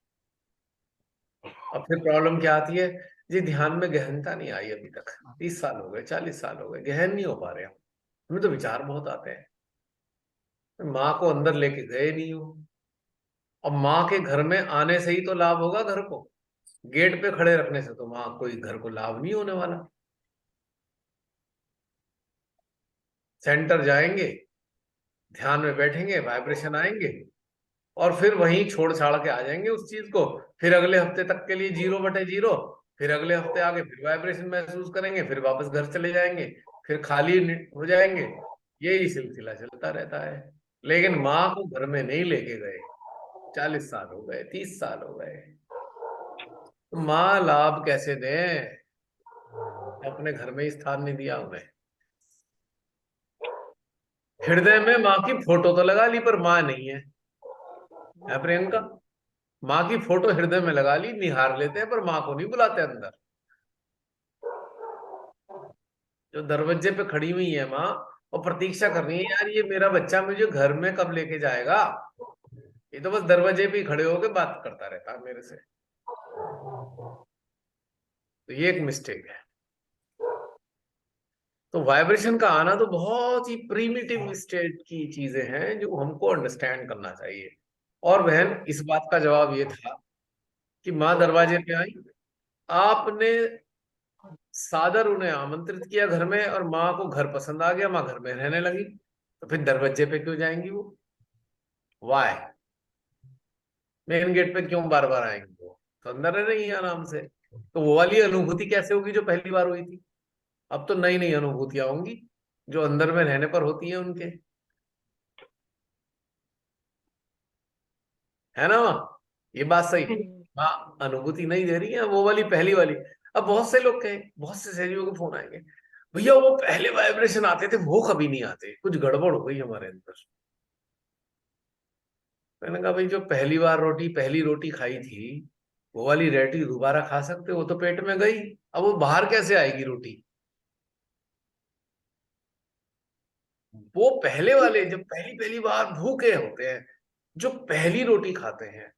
Speaker 2: अब फिर प्रॉब्लम क्या आती है? जी ध्यान में गहनता नहीं आई अभी तक, 30 साल हो गए, 40 साल हो गए, गहन नहीं हो पा रहे हम, हमें तो विचार बहुत आते हैं, माँ को अंदर लेके गए नहीं हो। अब माँ के घर में आने से ही तो लाभ होगा घर को, गेट पे खड़े रखने से तो माँ कोई घर को लाभ नहीं होने वाला। सेंटर जाएंगे, ध्यान में बैठेंगे, वाइब्रेशन आएंगे, और फिर वहीं छोड़ छाड़ के आ जाएंगे उस चीज को। फिर अगले हफ्ते तक के लिए 0/0, फिर अगले हफ्ते आगे फिर वाइब्रेशन महसूस करेंगे, फिर वापस घर चले जाएंगे, फिर खाली हो जाएंगे। यही सिलसिला चलता रहता है। लेकिन माँ को घर में नहीं लेके गए, 40 साल हो गए, 30 साल हो गए, तो माँ लाभ कैसे दें? अपने घर में ही स्थान नहीं दिया उन्हें। हृदय में माँ की फोटो तो लगा ली, पर माँ नहीं है प्रियंका। माँ की फोटो हृदय में लगा ली, निहार लेते हैं, पर माँ को नहीं बुलाते अंदर। जो दरवाजे पे खड़ी हुई है माँ, और प्रतीक्षा कर रही है, यार ये मेरा बच्चा मुझे घर में कब लेके जाएगा। ये तो बस दरवाजे पे ही खड़े होके बात करता रहता है मेरे से। तो ये एक मिस्टेक है। तो वाइब्रेशन का आना तो बहुत ही प्रीमिटिव स्टेट की चीजें हैं जो हमको अंडरस्टैंड करना चाहिए। और बहन, इस बात का जवाब ये था कि माँ दरवाजे पे आई, आपने सादर उन्हें आमंत्रित किया घर में, और माँ को घर पसंद आ गया, माँ घर में रहने लगी। तो फिर दरवाजे पे क्यों जाएंगी वो? वाई? मेन गेट पे क्यों बार बार आएंगी वो? तो अंदर रह रही है आराम से। तो वो वाली अनुभूति कैसे होगी जो पहली बार हुई थी? अब तो नई नई अनुभूतियां होंगी जो अंदर में रहने पर होती है उनके, है ना? ये बात सही। हाँ, अनुभूति नहीं दे रही है वो वाली, पहली वाली। अब बहुत से लोग कहे, बहुत से सहयोगियों के फोन आएंगे, भैया वो पहले वाइब्रेशन आते थे वो कभी नहीं आते, कुछ गड़बड़ हो गई हमारे अंदर। मैंने कहा भाई, जो पहली बार पहली रोटी खाई थी, वो वाली रोटी दोबारा खा सकते हो? वो तो पेट में गई, अब वो बाहर कैसे आएगी रोटी? वो पहले वाले जब पहली पहली बार भूखे होते हैं, जो पहली रोटी खाते हैं,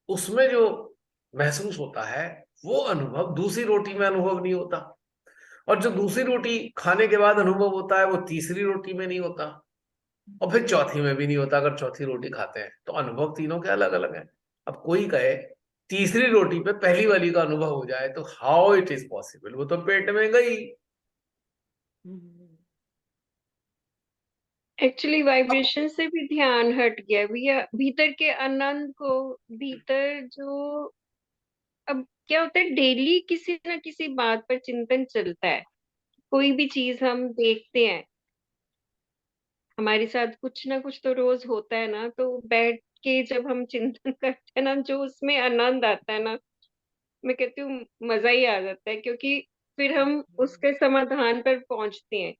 Speaker 2: उसमें जो महसूस होता है वो अनुभव दूसरी रोटी में अनुभव नहीं होता। और जो दूसरी रोटी खाने के बाद अनुभव होता है वो तीसरी रोटी में नहीं होता, और फिर चौथी में भी नहीं होता अगर चौथी रोटी खाते हैं। तो अनुभव तीनों के अलग अलग हैं। अब कोई कहे तीसरी रोटी पे पहली वाली का अनुभव हो जाए, तो हाउ इट इज पॉसिबल? वो तो पेट में गई।
Speaker 5: एक्चुअली वाइब्रेशन से भी ध्यान हट गया भैया, भीतर के आनंद को, भीतर जो, अब क्या होता है, डेली किसी ना किसी बात पर चिंतन चलता है। कोई भी चीज हम देखते हैं, हमारे साथ कुछ ना कुछ तो रोज होता है ना, तो बैठ के जब हम चिंतन करते हैं ना, जो उसमें आनंद आता है ना, मैं कहती हूँ मजा ही आ जाता है, क्योंकि फिर हम उसके समाधान पर पहुंचते हैं।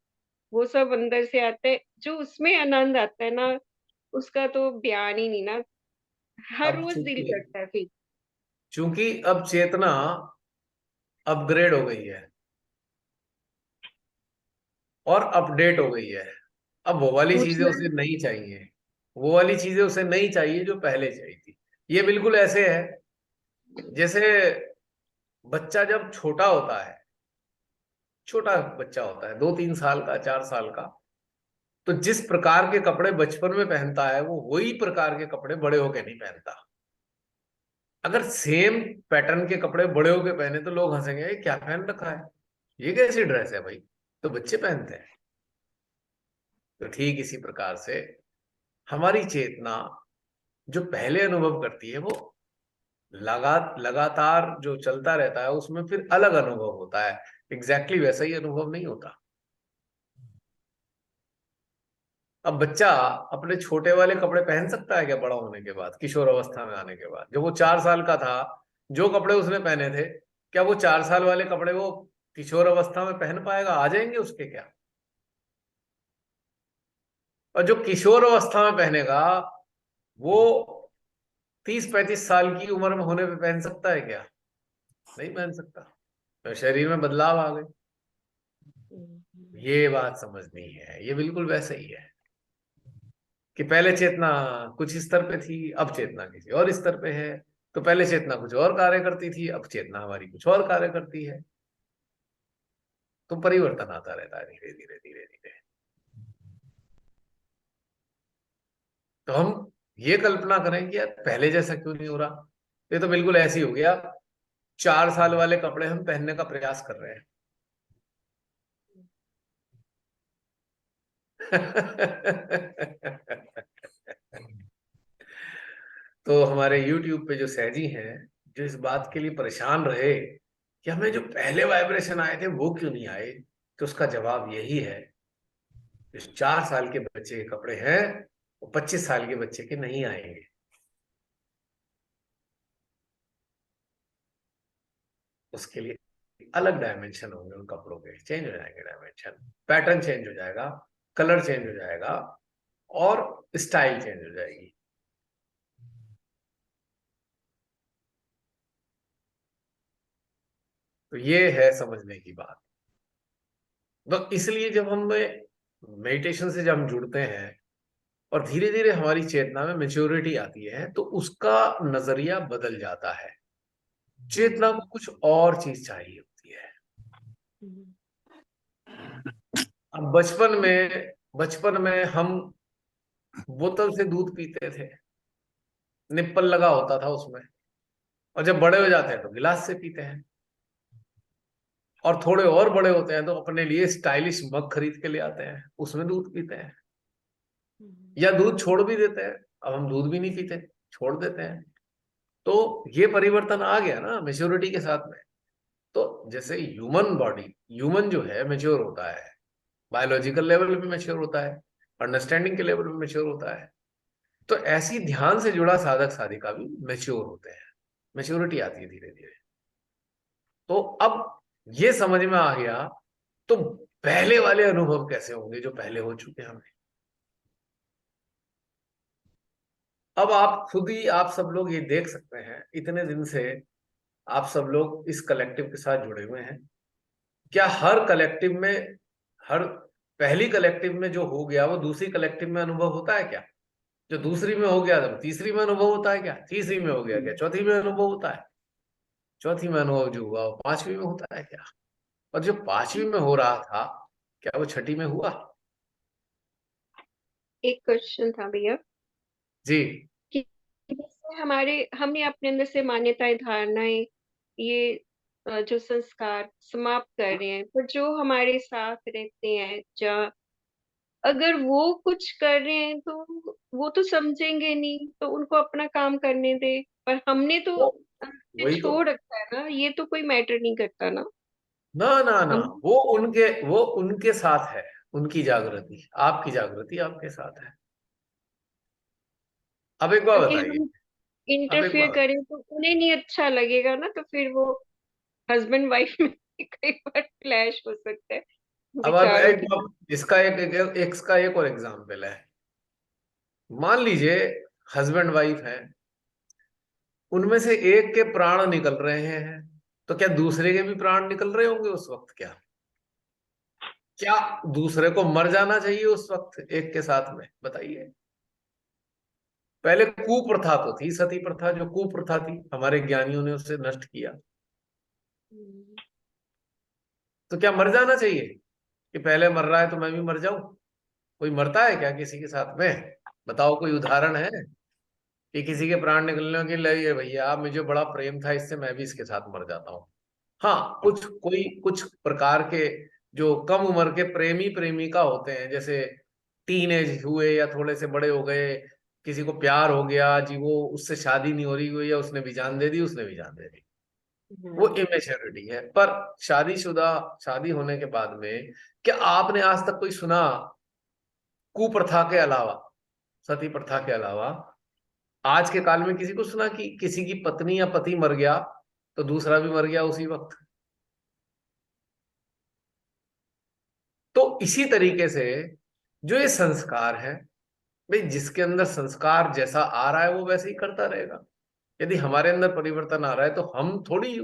Speaker 5: वो सब अंदर से आता है, जो उसमें आनंद आता है ना, उसका तो बयान ही नहीं ना। हर
Speaker 2: अब
Speaker 5: रोज दिल
Speaker 2: चूंकि
Speaker 5: करता है फिर।
Speaker 2: चूंकि अब चेतना अपग्रेड हो गई है और अपडेट हो गई है, अब वो वाली चीजें
Speaker 3: उसमें
Speaker 2: उसे नहीं चाहिए। वो वाली चीजें उसे नहीं चाहिए जो पहले चाहिए थी। ये बिल्कुल ऐसे है जैसे बच्चा जब छोटा होता है, छोटा बच्चा होता है 2-3 साल का, 4 साल का, तो जिस प्रकार के कपड़े बचपन में पहनता है वो वही प्रकार के कपड़े बड़े होके नहीं पहनता। अगर सेम पैटर्न के कपड़े बड़े होके पहने तो लोग हंसेंगे, "ये क्या पहन रखा है, ये कैसी ड्रेस है भाई?" तो बच्चे पहनते हैं। तो ठीक इसी प्रकार से हमारी चेतना जो पहले अनुभव करती है वो लगातार जो चलता रहता है उसमें फिर अलग अनुभव होता है। एग्जैक्टली वैसा ही अनुभव नहीं होता। अब बच्चा अपने छोटे वाले कपड़े पहन सकता है क्या बड़ा होने के बाद, किशोर अवस्था में आने के बाद? जब वो 4 साल का था, जो कपड़े उसने पहने थे, क्या वो 4 साल वाले कपड़े वो किशोर अवस्था में पहन पाएगा? आ जाएंगे उसके क्या? और जो किशोर अवस्था में पहनेगा वो 30-35 साल की उम्र में होने पे पहन सकता है क्या? नहीं पहन सकता। तो शरीर में बदलाव आ गए। ये बात समझनी है। ये बिल्कुल वैसे ही है कि पहले चेतना कुछ स्तर पे थी, अब चेतना किसी और स्तर पे है। तो पहले चेतना कुछ और कार्य करती थी, अब चेतना हमारी कुछ और कार्य करती है। तो परिवर्तन आता रहता है धीरे धीरे धीरे धीरे। तो हम ये कल्पना करें कि यार पहले जैसा क्यों नहीं हो रहा। ये तो बिल्कुल ऐसे ही हो गया, 4 साल वाले कपड़े हम पहनने का प्रयास कर रहे हैं। तो हमारे YouTube पे जो सहजी हैं, जो इस बात के लिए परेशान रहे कि हमें जो पहले वाइब्रेशन आए थे वो क्यों नहीं आए, तो उसका जवाब यही है, जो 4 साल के बच्चे के कपड़े हैं वो 25 साल के बच्चे के नहीं आएंगे। उसके लिए अलग डायमेंशन होंगे, उन कपड़ों के चेंज हो जाएंगे, डायमेंशन, पैटर्न चेंज हो जाएगा, कलर चेंज हो जाएगा और स्टाइल चेंज हो जाएगी। तो ये है समझने की बात। तो इसलिए जब हम मेडिटेशन से जब हम जुड़ते हैं और धीरे धीरे हमारी चेतना में मेच्योरिटी आती है, तो उसका नजरिया बदल जाता है। चेतना को कुछ और चीज चाहिए होती है। अब बचपन में हम बोतल से दूध पीते थे, निप्पल लगा होता था उसमें, और जब बड़े हो जाते हैं तो गिलास से पीते हैं, और थोड़े और बड़े होते हैं तो अपने लिए स्टाइलिश मग खरीद के ले आते हैं, उसमें दूध पीते हैं। या दूध छोड़ भी देते हैं। अब हम दूध भी नहीं पीते, छोड़ देते हैं। तो ये परिवर्तन आ गया ना मेच्योरिटी के साथ में। तो जैसे ह्यूमन बॉडी, ह्यूमन जो है मेच्योर होता है, बायोलॉजिकल लेवल पे मेच्योर होता है, अंडरस्टैंडिंग के लेवल पे मेच्योर होता है, तो ऐसी ध्यान से जुड़ा साधक साधिका भी मेच्योर होते हैं, मेच्योरिटी आती है धीरे धीरे। तो अब ये समझ में आ गया, तो पहले वाले अनुभव कैसे होंगे जो पहले हो चुके हैं हमें। अब आप खुद ही, आप सब लोग ये देख सकते हैं, इतने दिन से आप सब लोग इस कलेक्टिव के साथ जुड़े हुए हैं। क्या हर कलेक्टिव में, हर पहली कलेक्टिव में जो हो गया वो दूसरी कलेक्टिव में अनुभव होता है क्या? जो दूसरी में हो गया तो तीसरी में अनुभव होता है क्या? तीसरी में हो गया क्या चौथी में अनुभव होता है? चौथी में अनुभव जो हुआ वो पांचवी में होता है क्या? और जो पांचवी में हो रहा था, क्या वो छठी में हुआ?
Speaker 5: एक क्वेश्चन था भैया
Speaker 2: जी।
Speaker 5: कि जैसे हमने अपने अंदर से मान्यताएं, धारणाएं, ये जो संस्कार समाप्त कर रहे हैं, पर जो हमारे साथ रहते हैं, जहाँ अगर वो कुछ कर रहे हैं तो वो तो समझेंगे नहीं, तो उनको अपना काम करने दे। पर हमने तो
Speaker 2: वो
Speaker 5: अंदर से
Speaker 2: वही तो,
Speaker 5: छोड़ रखा है ना, ये तो कोई मैटर नहीं करता ना।
Speaker 2: ना ना ना,
Speaker 5: हम
Speaker 2: वो उनके साथ है, उनकी जागृति, आपकी जागृति आपके साथ है। अब एक बात
Speaker 5: अगर
Speaker 2: बताइए,
Speaker 5: हम
Speaker 2: अब एक
Speaker 5: इंटरफेयर
Speaker 2: बात,
Speaker 5: करें तो उन्हें नहीं अच्छा लगेगा ना, तो फिर वो हस्बैंड वाइफ में कई बार क्लैश हो सकता है
Speaker 2: अब
Speaker 5: विचारों
Speaker 2: एक
Speaker 5: के।
Speaker 2: इसका इसका एक और एग्जाम्पल है। मान लीजिए हस्बैंड वाइफ है, उनमें से एक के प्राण निकल रहे हैं, तो क्या दूसरे के भी प्राण निकल रहे होंगे उस वक्त? क्या क्या दूसरे को मर जाना चाहिए उस वक्त एक के साथ में? बताइए। पहले कुप्रथा तो थी, सती प्रथा, जो कुप्रथा थी, हमारे ज्ञानियों ने उसे नष्ट किया।
Speaker 5: हम्म,
Speaker 2: तो क्या मर जाना चाहिए कि पहले मर रहा है तो मैं भी मर जाऊं? कोई मरता है क्या किसी के साथ में? बताओ, कोई उदाहरण है कि किसी के प्राण निकलने के लिए, भैया मुझे बड़ा प्रेम था इससे, मैं भी इसके साथ मर जाता हूँ? हाँ, कुछ प्रकार के जो कम उम्र के प्रेमी प्रेमिका होते हैं, जैसे टीनेज हुए या थोड़े से बड़े हो गए, किसी को प्यार हो गया जी, वो उससे शादी नहीं हो रही हुई, या उसने भी जान दे दी, उसने भी जान दे दी, वो इमेच्योरिटी है। पर शादीशुदा, शादी होने के बाद में, क्या आपने आज तक कोई सुना कुप्रथा के अलावा, सती प्रथा के अलावा, आज के काल में किसी को सुना कि किसी की पत्नी या पति मर गया तो दूसरा भी मर गया उसी वक्त? तो इसी तरीके से जो ये संस्कार है, भाई जिसके अंदर संस्कार जैसा आ रहा है वो वैसे ही करता रहेगा। यदि हमारे अंदर परिवर्तन आ रहा है तो हम थोड़ी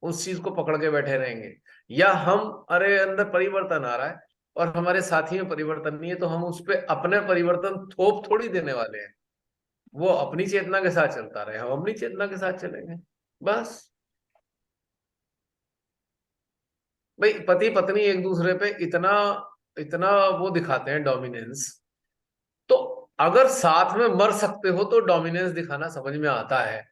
Speaker 2: उस चीज को पकड़ के बैठे रहेंगे, या हम, अरे अंदर परिवर्तन आ रहा है और हमारे साथी में परिवर्तन नहीं है, तो हम उस पर अपने परिवर्तन थोप थोड़ी देने वाले हैं। वो अपनी चेतना के साथ चलता रहे, हम अपनी चेतना के साथ चलेंगे, बस। भाई पति पत्नी एक दूसरे पे इतना इतना वो दिखाते हैं डोमिनेंस, तो अगर साथ में मर सकते हो तो डोमिनेंस दिखाना समझ में आता है।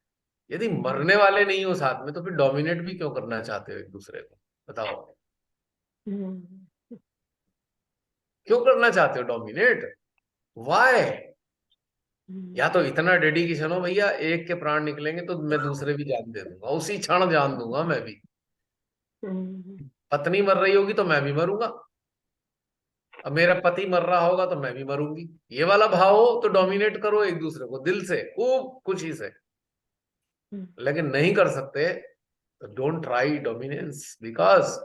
Speaker 2: यदि मरने वाले नहीं हो साथ में तो फिर डोमिनेट भी क्यों करना चाहते हो एक दूसरे को? बताओ, क्यों करना चाहते हो डोमिनेट? वाई? या तो इतना डेडिकेशन हो भैया, एक के प्राण निकलेंगे तो मैं दूसरे भी जान दे दूंगा, उसी क्षण जान दूंगा मैं भी। पत्नी मर रही होगी तो मैं भी मरूंगा, अब मेरा पति मर रहा होगा तो मैं भी मरूंगी। ये वाला भाव हो तो डोमिनेट करो एक दूसरे को दिल से, खूब खुशी से। लेकिन नहीं कर सकते तो डोंट ट्राई डोमिनेंस, बिकॉज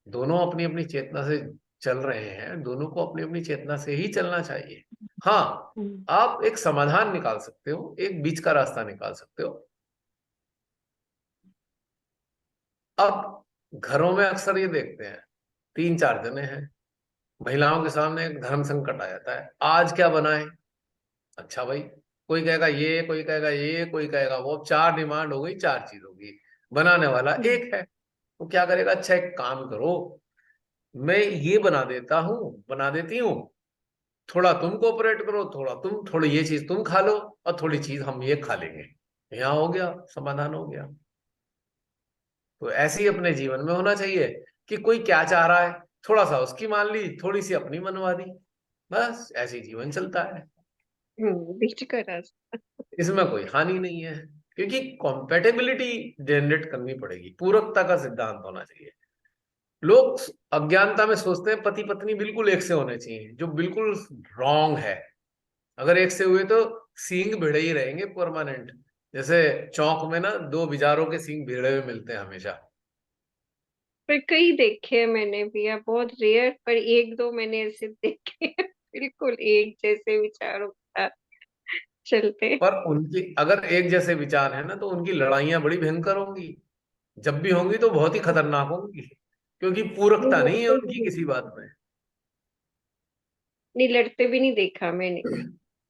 Speaker 2: दोनों अपनी अपनी चेतना से चल रहे हैं, दोनों को अपनी अपनी चेतना से ही चलना चाहिए। हाँ, आप एक समाधान निकाल सकते हो, एक बीच का रास्ता निकाल सकते हो। अब घरों में अक्सर ये देखते हैं, तीन चार जने हैं, महिलाओं के सामने एक धर्म संकट आ जाता है, आज क्या बनाए? अच्छा भाई, कोई कहेगा ये, कोई कहेगा ये, कोई कहेगा वो, चार डिमांड हो गई, चार चीज होगी, बनाने वाला एक है। तो क्या करेगा? अच्छा एक काम करो, मैं ये बना देता हूँ, बना देती हूँ, थोड़ा तुम कोऑपरेट करो, थोड़ा तुम, थोड़ी ये चीज तुम खा लो और थोड़ी चीज हम ये खा लेंगे, यहाँ हो गया, समाधान हो गया। तो ऐसे ही अपने जीवन में होना चाहिए कि कोई क्या चाह रहा है, थोड़ा सा उसकी मान ली, थोड़ी सी अपनी मनवा दी, बस ऐसे ही जीवन चलता है,
Speaker 5: बीच का रास्ता।
Speaker 2: इसमें कोई हानि नहीं है, क्योंकि कॉम्पेटेबिलिटी जनरेट करनी पड़ेगी, पूरकता का सिद्धांत होना चाहिए। लोग अज्ञानता में सोचते हैं पति पत्नी बिल्कुल एक से होने चाहिए, जो बिल्कुल रॉन्ग है। अगर एक से हुए तो सींग भिड़े ही रहेंगे परमानेंट, जैसे चौक में ना दो बिजारों के सींग भिड़े हुए मिलते हैं हमेशा।
Speaker 5: पर कई देखे हैं मैंने भी, या बहुत रेयर, पर एक दो मैंने ऐसे देखे हैं, बिल्कुल एक जैसे विचारों के साथ चलते हैं।
Speaker 2: पर उनकी अगर एक जैसे विचार है ना, तो उनकी लड़ाइयां बड़ी भयंकर होंगी, जब भी होंगी तो बहुत ही खतरनाक होंगी, क्योंकि
Speaker 5: नहीं
Speaker 2: पूरकता नहीं है
Speaker 5: लड़ते भी
Speaker 2: उनकी
Speaker 5: नहीं,
Speaker 2: किसी बात में।
Speaker 5: नहीं लड़ते भी नहीं देखा मैंने।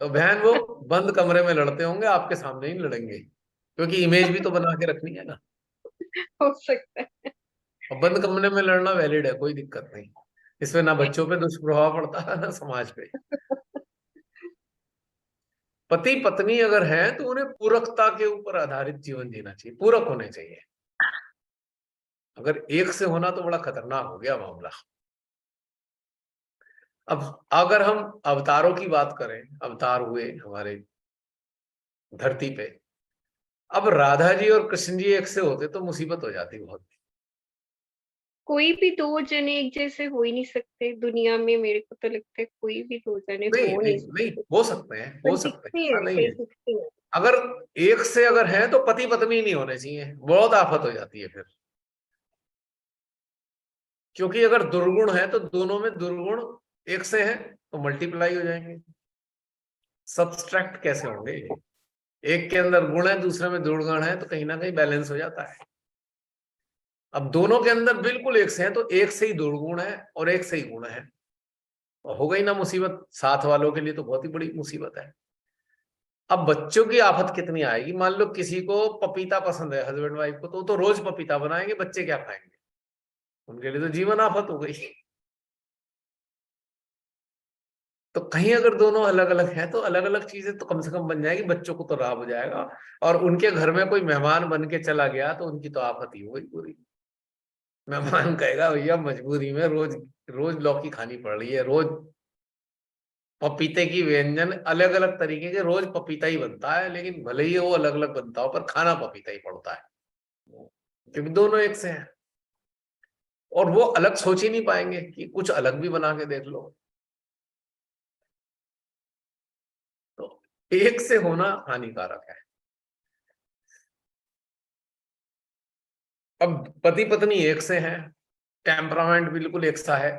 Speaker 2: तो बहन वो बंद कमरे में लड़ते होंगे, आपके सामने ही लड़ेंगे, क्योंकि इमेज भी तो बना के रखनी है ना।
Speaker 5: हो सकता है।
Speaker 2: और बंद कमरे में लड़ना वैलिड है, कोई दिक्कत नहीं, इसमें ना बच्चों पे दुष्प्रभाव पड़ता है ना समाज पे। पति पत्नी अगर है तो उन्हें पूरकता के ऊपर आधारित जीवन जीना चाहिए, पूरक होने चाहिए। अगर एक से होना तो बड़ा खतरनाक हो गया मामला। अब अगर हम अवतारों की बात करें, अवतार हुए हमारे धरती पे, अब राधा जी और कृष्ण जी एक से होते तो मुसीबत हो जाती बहुत।
Speaker 5: कोई भी दो जने एक जैसे हो ही नहीं सकते दुनिया में, मेरे को तो लगता है कोई भी दो जने
Speaker 2: नहीं
Speaker 5: हो
Speaker 2: नहीं
Speaker 5: नहीं
Speaker 2: नहीं,
Speaker 5: सकते।
Speaker 2: हो सकते हैं,
Speaker 5: पर
Speaker 2: हो सकते हैं,
Speaker 5: दिखते
Speaker 2: ऐसा
Speaker 5: हैं,
Speaker 2: नहीं
Speaker 5: पर
Speaker 2: है।
Speaker 5: दिखते हैं।
Speaker 2: अगर एक से अगर है तो पति पत्नी नहीं होने चाहिए, बहुत आफत हो जाती है फिर। क्योंकि अगर दुर्गुण है तो दोनों में दुर्गुण एक से है तो मल्टीप्लाई हो जाएंगे, सब्सट्रैक्ट कैसे होंगे? एक के अंदर गुण है, दूसरे में दुर्गुण है, तो कहीं ना कहीं बैलेंस हो जाता है। अब दोनों के अंदर बिल्कुल एक से है तो एक से ही दुर्गुण है और एक से ही गुण है, तो हो गई ना मुसीबत। साथ वालों के लिए तो बहुत ही बड़ी मुसीबत है। अब बच्चों की आफत कितनी आएगी, मान लो किसी को पपीता पसंद है, हस्बैंड वाइफ को, तो रोज पपीता बनाएंगे, बच्चे क्या खाएंगे? उनके लिए तो जीवन आफत हो गई। तो कहीं अगर दोनों अलग अलग हैं तो अलग अलग चीजें तो कम से कम बन जाएगी, बच्चों को तो राह हो जाएगा। और उनके घर में कोई मेहमान बन के चला गया तो उनकी तो आफत ही हो गई पूरी। मेहमान कहेगा भैया मजबूरी में रोज रोज लौकी खानी पड़ रही है, रोज पपीते की व्यंजन अलग अलग तरीके के, रोज पपीता ही बनता है, लेकिन भले ही वो अलग अलग बनता हो पर खाना पपीता ही पड़ता है, क्योंकि दोनों एक से हैं। और वो अलग सोच ही नहीं पाएंगे कि कुछ अलग भी बना के देख लो। तो एक से होना हानिकारक है। अब पति पत्नी एक से हैं, टेम्परामेंट बिल्कुल एक सा है,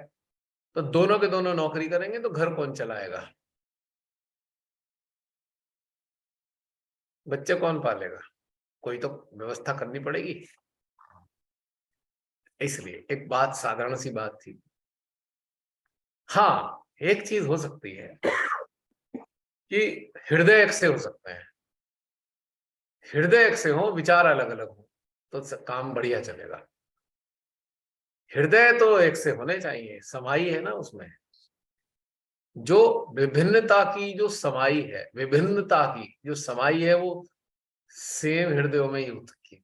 Speaker 2: तो दोनों के दोनों नौकरी करेंगे तो घर कौन चलाएगा? बच्चे कौन पालेगा? कोई तो व्यवस्था करनी पड़ेगी। इसलिए एक बात, साधारण सी बात थी। हाँ, एक चीज हो सकती है कि हृदय एक से हो सकते हैं, हृदय एक से हो, विचार अलग अलग हो, तो काम बढ़िया चलेगा। हृदय तो एक से होने चाहिए, समाई है ना उसमें, जो विभिन्नता की जो समाई है, विभिन्नता की जो समाई है, वो सेम हृदयों में ही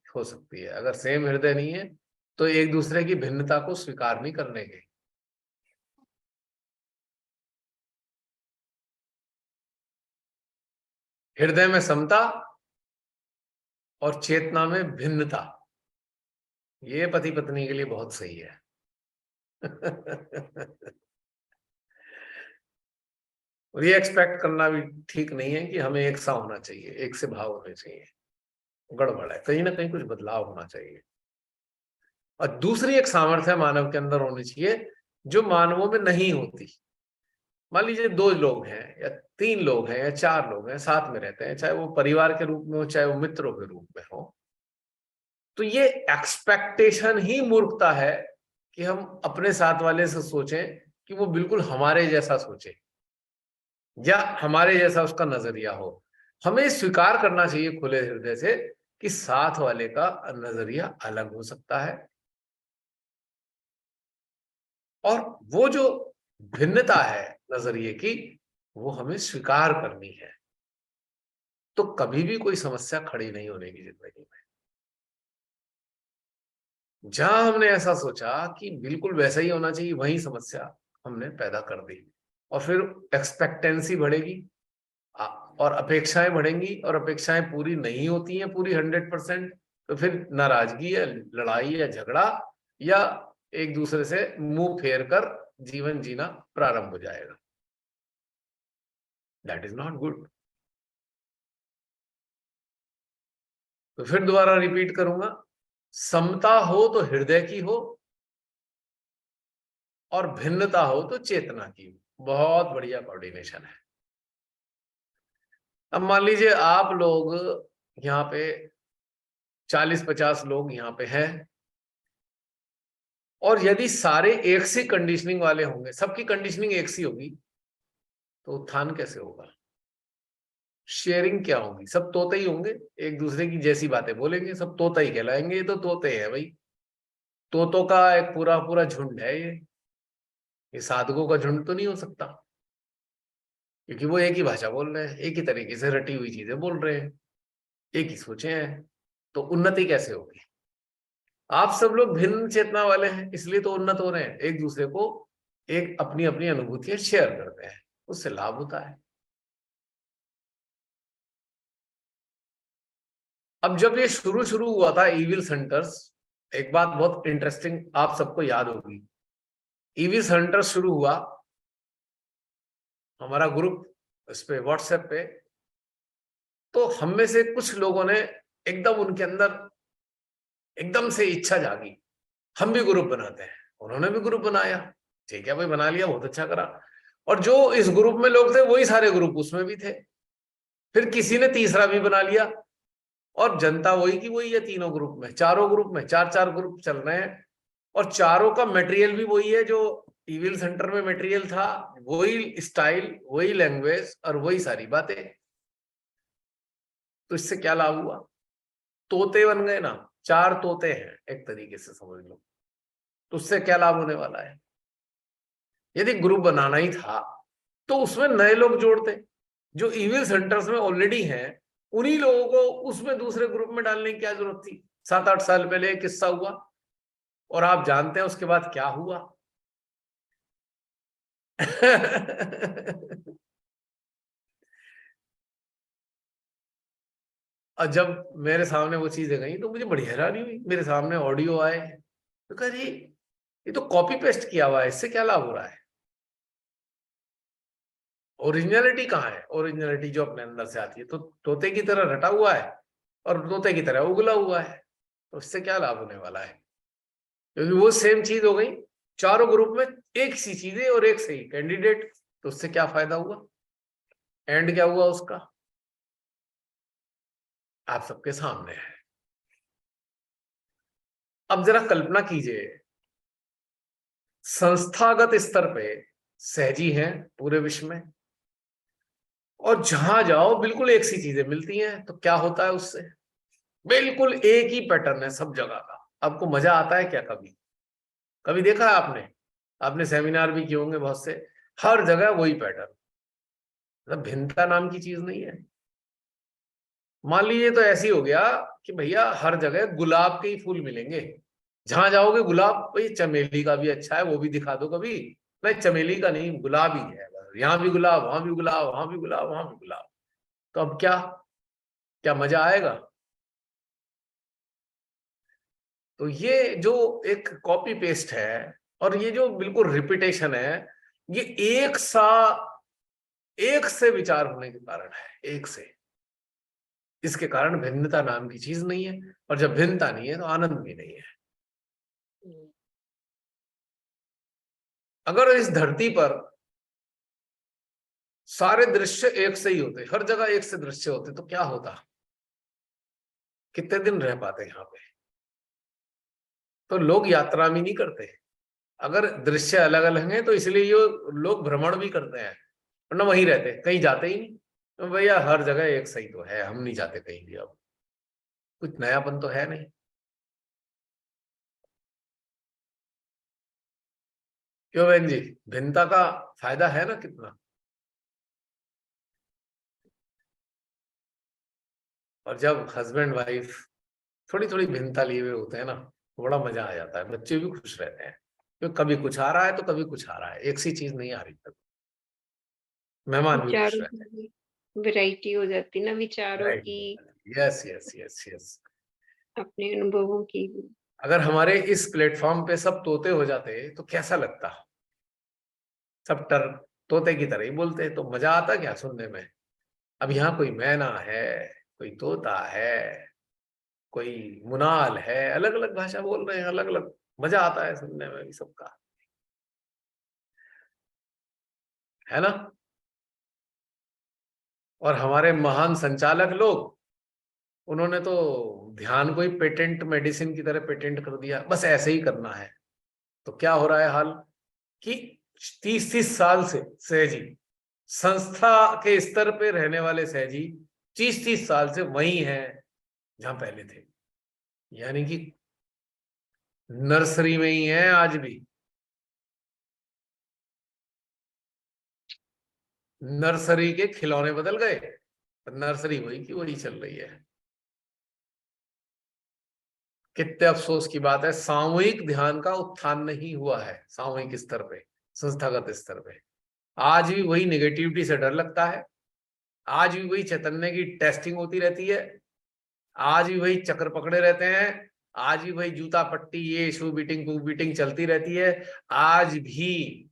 Speaker 2: हो सकती है। अगर सेम हृदय नहीं है तो एक दूसरे की भिन्नता को स्वीकार नहीं करने के। हृदय में समता और चेतना में भिन्नता, ये पति पत्नी के लिए बहुत सही है। और ये एक्सपेक्ट करना भी ठीक नहीं है कि हमें एक सा होना चाहिए, एक से भाव होने चाहिए, गड़बड़ है, कहीं ना कहीं कुछ बदलाव होना चाहिए। और दूसरी एक सामर्थ्य मानव के अंदर होनी चाहिए जो मानवों में नहीं होती। मान लीजिए दो लोग हैं या तीन लोग हैं या चार लोग हैं, साथ में रहते हैं, चाहे वो परिवार के रूप में हो चाहे वो मित्रों के रूप में हो, तो ये एक्सपेक्टेशन ही मूर्खता है कि हम अपने साथ वाले से सोचें कि वो बिल्कुल हमारे जैसा सोचे या हमारे जैसा उसका नजरिया हो। हमें स्वीकार करना चाहिए खुले हृदय से कि साथ वाले का नजरिया अलग हो सकता है, और वो जो भिन्नता है नजरिए की, वो हमें स्वीकार करनी है। तो कभी भी कोई समस्या खड़ी नहीं होने की जिंदगी में। जहां हमने ऐसा सोचा कि बिल्कुल वैसा ही होना चाहिए, वही समस्या हमने पैदा कर दी। और फिर एक्सपेक्टेंसी बढ़ेगी और अपेक्षाएं बढ़ेंगी, और अपेक्षाएं पूरी नहीं होती हैं पूरी 100%, तो फिर नाराजगी या लड़ाई या झगड़ा या एक दूसरे से मुंह फेर कर जीवन जीना प्रारंभ हो जाएगा। That is not good. तो फिर दोबारा रिपीट करूंगा, समता हो तो हृदय की हो, और भिन्नता हो तो चेतना की हो। बहुत बढ़िया कोऑर्डिनेशन है। अब मान लीजिए आप लोग यहाँ पे 40-50 लोग यहाँ पे हैं, और यदि सारे एक सी कंडीशनिंग वाले होंगे, सबकी कंडीशनिंग एक सी होगी, तो उत्थान कैसे होगा? शेयरिंग क्या होगी? सब तोते ही होंगे, एक दूसरे की जैसी बातें बोलेंगे, सब तोता ही कहलाएंगे। ये तो तोते हैं भाई, तोतों का एक पूरा पूरा झुंड है ये साधुओं का झुंड तो नहीं हो सकता, क्योंकि वो एक ही भाषा बोल रहे हैं, एक ही तरीके से रटी हुई चीजें बोल रहे हैं, एक ही सोचे हैं, तो उन्नति कैसे होगी? आप सब लोग भिन्न चेतना वाले हैं, इसलिए तो उन्नत हो रहे हैं। एक दूसरे को एक अपनी अपनी अनुभूतियां शेयर करते हैं, उससे लाभ होता है। अब जब ये शुरू हुआ था इविल सेंटर्स, एक बात बहुत इंटरेस्टिंग आप सबको याद होगी। इविल सेंटर्स शुरू हुआ, हमारा ग्रुप इस पे व्हाट्सएप पे, तो हम में से कुछ लोगों ने एकदम उनके अंदर एकदम से इच्छा जागी, हम भी ग्रुप बनाते हैं। उन्होंने भी ग्रुप बनाया, ठीक है भाई, बना लिया, बहुत अच्छा करा। और जो इस ग्रुप में लोग थे वही सारे ग्रुप उसमें भी थे। फिर किसी ने तीसरा भी बना लिया, और जनता वही की वही है। तीनों ग्रुप में, चारों ग्रुप में 4-4 ग्रुप चल रहे हैं, और चारों का मटेरियल भी वही है जो इविल सेंटर में मटेरियल था, वही स्टाइल, वही लैंग्वेज और वही सारी बातें। तो इससे क्या लाभ हुआ? तोते बन गए ना, 4 तोते हैं एक तरीके से समझ लो। तो उससे क्या लाभ होने वाला है? यदि ग्रुप बनाना ही था तो उसमें नए लोग जोड़ते, जो इविल सेंटर्स में ऑलरेडी हैं, उन्हीं लोगों को उसमें दूसरे ग्रुप में डालने की क्या जरूरत थी? 7-8 साल पहले एक किस्सा हुआ, और आप जानते हैं उसके बाद क्या हुआ। और जब मेरे सामने वो चीजें गई तो मुझे बड़ी हैरानी हुई। मेरे सामने ऑडियो आए, तो कह रही ये तो कॉपी पेस्ट किया हुआ है, इससे क्या लाभ हो रहा है? ओरिजिनलिटी कहाँ है? ओरिजिनलिटी जो अपने अंदर से आती है, तो तोते की तरह रटा हुआ है और तोते की तरह उगला हुआ है, तो इससे क्या लाभ होने वाला है? क्योंकि वो सेम चीज हो गई, चारों ग्रुप में एक सी चीजें और एक सही कैंडिडेट, तो उससे क्या फायदा हुआ? एंड क्या हुआ उसका? आप सबके सामने है। अब जरा कल्पना कीजिए, संस्थागत स्तर पे सहजी हैं पूरे विश्व में, और जहां जाओ बिल्कुल एक सी चीजें मिलती हैं, तो क्या होता है उससे? बिल्कुल एक ही पैटर्न है सब जगह का। आपको मजा आता है क्या? कभी कभी देखा है आपने? आपने सेमिनार भी किए होंगे बहुत से, हर जगह वही पैटर्न, मतलब भिन्नता नाम की चीज नहीं है। मान लीजिए तो ऐसी हो गया कि भैया हर जगह गुलाब के ही फूल मिलेंगे, जहां जाओगे गुलाब, भाई चमेली का भी अच्छा है वो भी दिखा दो कभी, नहीं चमेली का नहीं, गुलाब ही है, यहाँ भी गुलाब, वहां भी गुलाब, वहां भी गुलाब, वहां भी गुलाब। तो अब क्या क्या मजा आएगा? तो ये जो एक कॉपी पेस्ट है, और ये जो बिल्कुल रिपीटेशन है, ये एक से विचार होने के कारण है, एक से। इसके कारण भिन्नता नाम की चीज नहीं है, और जब भिन्नता नहीं है तो आनंद भी नहीं है। अगर इस धरती पर सारे दृश्य एक से ही होते, हर जगह एक से दृश्य होते, तो क्या होता? कितने दिन रह पाते यहाँ पे? तो लोग यात्रा भी नहीं करते। अगर दृश्य अलग अलग हैं तो इसलिए ये लोग भ्रमण भी करते हैं, वरना वहीं रहते, कहीं जाते ही नहीं। तो भैया हर जगह एक सही तो है, हम नहीं जाते कहीं भी, अब कुछ नयापन तो है नहीं। क्यों बहन जी? भिन्नता का फायदा है ना कितना। और जब हस्बैंड वाइफ थोड़ी थोड़ी भिन्नता लिए हुए होते हैं ना, तो बड़ा मजा आ जाता है, बच्चे भी खुश रहते हैं। क्योंकि कभी कुछ आ रहा है तो कभी कुछ आ रहा है, एक सी चीज नहीं आ रही तक। मेहमान भी खुश
Speaker 5: विचारों
Speaker 2: रहते हैं।
Speaker 5: की वैरायटी हो जाती है ना, विचारों
Speaker 2: राइट,
Speaker 5: की,
Speaker 2: यस यस यस यस।
Speaker 5: अपने अनुभवों की।
Speaker 2: अगर हमारे इस प्लेटफॉर्म पे सब तोते हो जाते तो कैसा लगता? सब तोते की तरह ही बोलते तो मजा आता क्या सुनने में? अब यहाँ कोई मैना है, कोई तोता है, कोई मुनाल है, अलग अलग भाषा बोल रहे हैं, अलग अलग, मजा आता है सुनने में भी सबका, है ना? और हमारे महान संचालक लोग, उन्होंने तो ध्यान को ही पेटेंट मेडिसिन की तरह पेटेंट कर दिया, बस ऐसे ही करना है। तो क्या हो रहा है हाल कि 30-30 साल से सहजी, संस्था के स्तर पे रहने वाले सहजी 30-30 साल से वही हैं जहां पहले थे, यानी कि नर्सरी में ही है आज भी। नर्सरी के खिलौने बदल गए, पर नर्सरी वही की वही चल रही है। कितने अफसोस की बात है, सामूहिक ध्यान का उत्थान नहीं हुआ है सामूहिक स्तर पे, संस्थागत स्तर पे। आज भी वही नेगेटिविटी से डर लगता है, आज भी वही चैतन्य की टेस्टिंग होती रहती है, आज भी वही चक्र पकड़े रहते हैं, आज भी वही जूता पट्टी, ये शू बीटिंग कू बीटिंग चलती रहती है, आज भी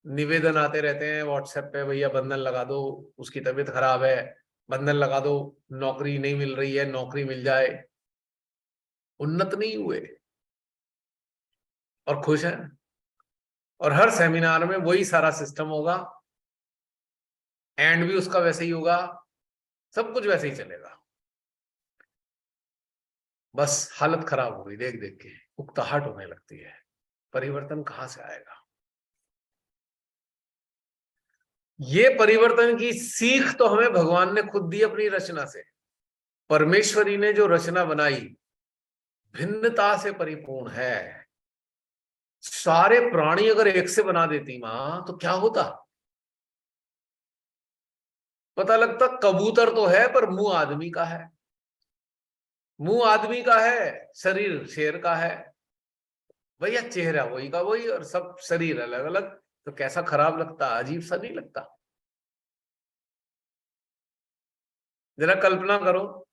Speaker 2: निवेदन आते रहते हैं व्हाट्सएप पे, भैया बंधन लगा दो, उसकी तबीयत खराब है, बंधन लगा दो, नौकरी नहीं मिल रही है, नौकरी मिल जाए। उन्नत नहीं हुए और खुश हैं। और हर सेमिनार में वही सारा सिस्टम होगा, एंड भी उसका वैसे ही होगा, सब कुछ वैसे ही चलेगा। बस हालत खराब हो गई देख देख के, उकताहट होने लगती है। परिवर्तन कहां से आएगा? ये परिवर्तन की सीख तो हमें भगवान ने खुद दी अपनी रचना से। परमेश्वरी ने जो रचना बनाई भिन्नता से परिपूर्ण है। सारे प्राणी अगर एक से बना देती मां तो क्या होता? पता लगता कबूतर तो है पर मुंह आदमी का है, मुंह आदमी का है, शरीर शेर का है। भैया चेहरा वही का वही और सब शरीर अलग अलग, तो कैसा खराब लगता, अजीब सा नहीं लगता? जरा कल्पना करो,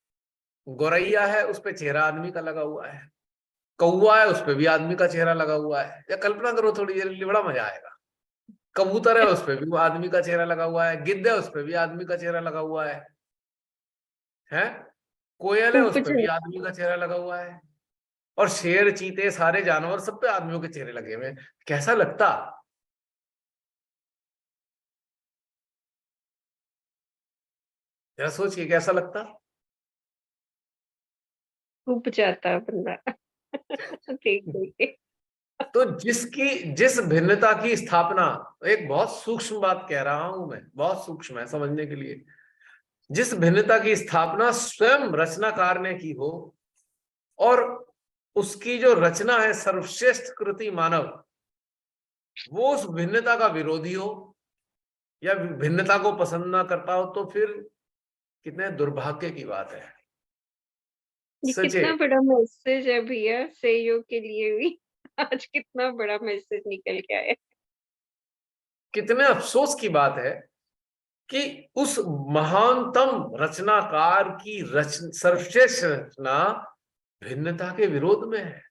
Speaker 2: गोरैया है उस पे चेहरा आदमी का लगा हुआ है, कौवा है उस पे भी आदमी का चेहरा लगा हुआ है, या कल्पना करो थोड़ी देर, बड़ा मजा आएगा। कबूतर है उस पे भी आदमी का चेहरा लगा हुआ है, गिद्ध है उस पे भी आदमी का चेहरा लगा हुआ है, कोयल है उस पे भी
Speaker 5: उपजा
Speaker 2: आदमी का चेहरा लगा हुआ है, और शेर चीते सारे जानवर सब पे आदमियों के चेहरे लगे हुए हैं। कैसा लगता? जरा सोचिए कैसा लगता।
Speaker 5: उब जाता है बंदा देख देख के।
Speaker 2: तो जिस भिन्नता की स्थापना, एक बहुत सूक्ष्म बात कह रहा हूं मैं, बहुत सूक्ष्म है समझने के लिए, जिस भिन्नता की स्थापना स्वयं रचनाकार ने की हो, और उसकी जो रचना है सर्वश्रेष्ठ कृति मानव, वो उस भिन्नता का विरोधी हो या भिन्नता को पसंद ना करता हो, तो फिर कितने दुर्भाग्य की बात है।
Speaker 5: ये
Speaker 2: सचे,
Speaker 5: कितना बड़ा मैसेज है भैया सहयोग के लिए भी। आज कितना बड़ा मैसेज निकल के आया।
Speaker 2: कितने अफसोस की बात है कि उस महानतम रचनाकार की सर्वश्रेष्ठ रचना भिन्नता के विरोध में है।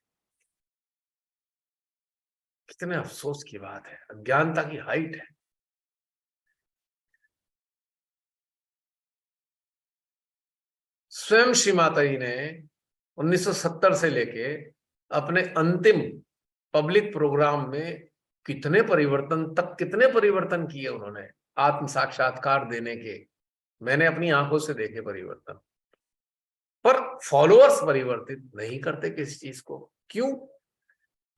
Speaker 2: कितने अफसोस की बात है, अज्ञानता की हाइट है। स्वयं श्री माता जी ने 1970 से लेके अपने अंतिम पब्लिक प्रोग्राम में कितने परिवर्तन किए उन्होंने, आत्म साक्षात्कार देने के। मैंने अपनी आंखों से देखे परिवर्तन, पर फॉलोअर्स परिवर्तित नहीं करते किसी चीज को। क्यों?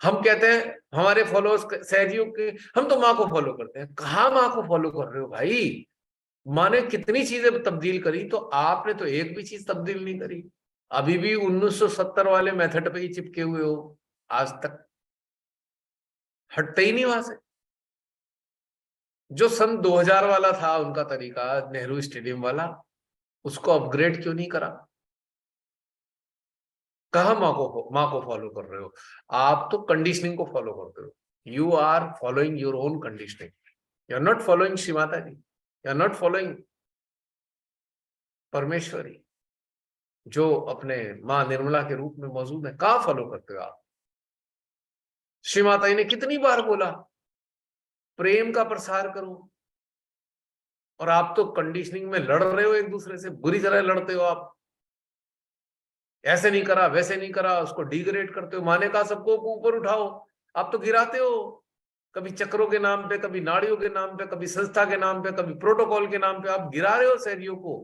Speaker 2: हम कहते हैं हमारे फॉलोअर्स सहजियों के, हम तो माँ को फॉलो करते हैं। कहाँ माँ को फॉलो कर रहे हो भाई? माँ ने कितनी चीजें तब्दील करी, तो आपने तो एक भी चीज तब्दील नहीं करी। अभी भी 1970 वाले मेथड पे ही चिपके हुए हो, आज तक हटते ही नहीं वहां से। जो सन 2000 वाला था उनका तरीका, नेहरू स्टेडियम वाला, उसको अपग्रेड क्यों नहीं करा? कहा माँ को फॉलो कर रहे हो? आप तो कंडीशनिंग को फॉलो करते हो। You are following your own conditioning. You are not following Shri Mata ji, you are not following Parameshwari जो अपने मां निर्मला के रूप में मौजूद है। कहां फॉलो करते हो आप? श्री माता जी ने कितनी बार बोला प्रेम का प्रसार करो, और आप तो कंडीशनिंग में लड़ रहे हो, एक दूसरे से बुरी तरह लड़ते हो। आप ऐसे नहीं करा, वैसे नहीं करा, उसको डिग्रेड करते हो। माने कहा सबको ऊपर उठाओ, आप तो गिराते हो, कभी चक्रों के नाम पे, कभी नाड़ियों के नाम पे, कभी संस्था के नाम पे, कभी प्रोटोकॉल के नाम पे आप गिरा रहे हो सहजियों को।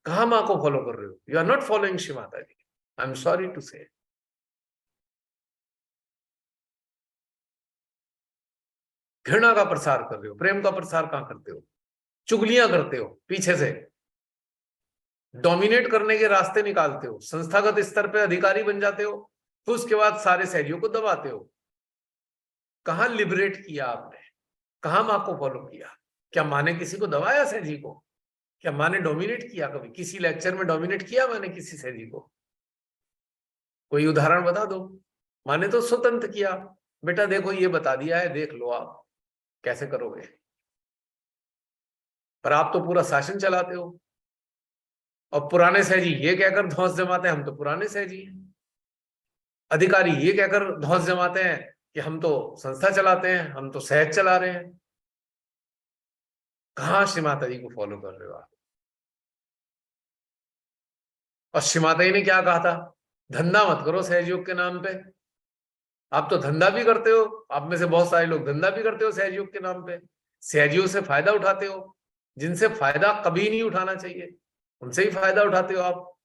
Speaker 2: कहां मां को फॉलो कर रहे हो? You are not following Shri Mata ji, I am sorry to say. घृणा का प्रसार कर रहे हो, प्रेम का प्रसार कहां करते हो? चुगलियां करते हो, पीछे से डोमिनेट करने के रास्ते निकालते हो, संस्थागत स्तर पे अधिकारी बन जाते हो, तो उसके बाद सारे सहजियों को दबाते हो। कहां लिबरेट किया आपने? कहां मां को फॉलो किया? क्या मां ने किसी को दबाया सहजी को? क्या मां ने डोमिनेट किया? कभी किसी लेक्चर में डोमिनेट किया मैंने किसी सहजी को? कोई उदाहरण बता दो। मां ने तो स्वतंत्र किया, बेटा देखो ये बता दिया है, देख लो आप कैसे करोगे। पर आप तो पूरा शासन चलाते हो, और पुराने सहजी ये कहकर धौंस जमाते हैं हम तो पुराने सहजी हैं, अधिकारी ये कहकर धौंस जमाते हैं कि हम तो संस्था चलाते हैं, हम तो सहज चला रहे हैं। कहां श्री माता जी को फॉलो कर रहे हो आप? और श्री माता जी ने क्या कहा था? धंधा मत करो सहयोग के नाम पे। आप तो धंधा भी करते हो, आप में से बहुत सारे लोग धंधा भी करते हो सहयोग के नाम पे, सहयोग से फायदा उठाते हो, जिनसे फायदा कभी नहीं उठाना चाहिए उनसे ही फायदा उठाते हो आप।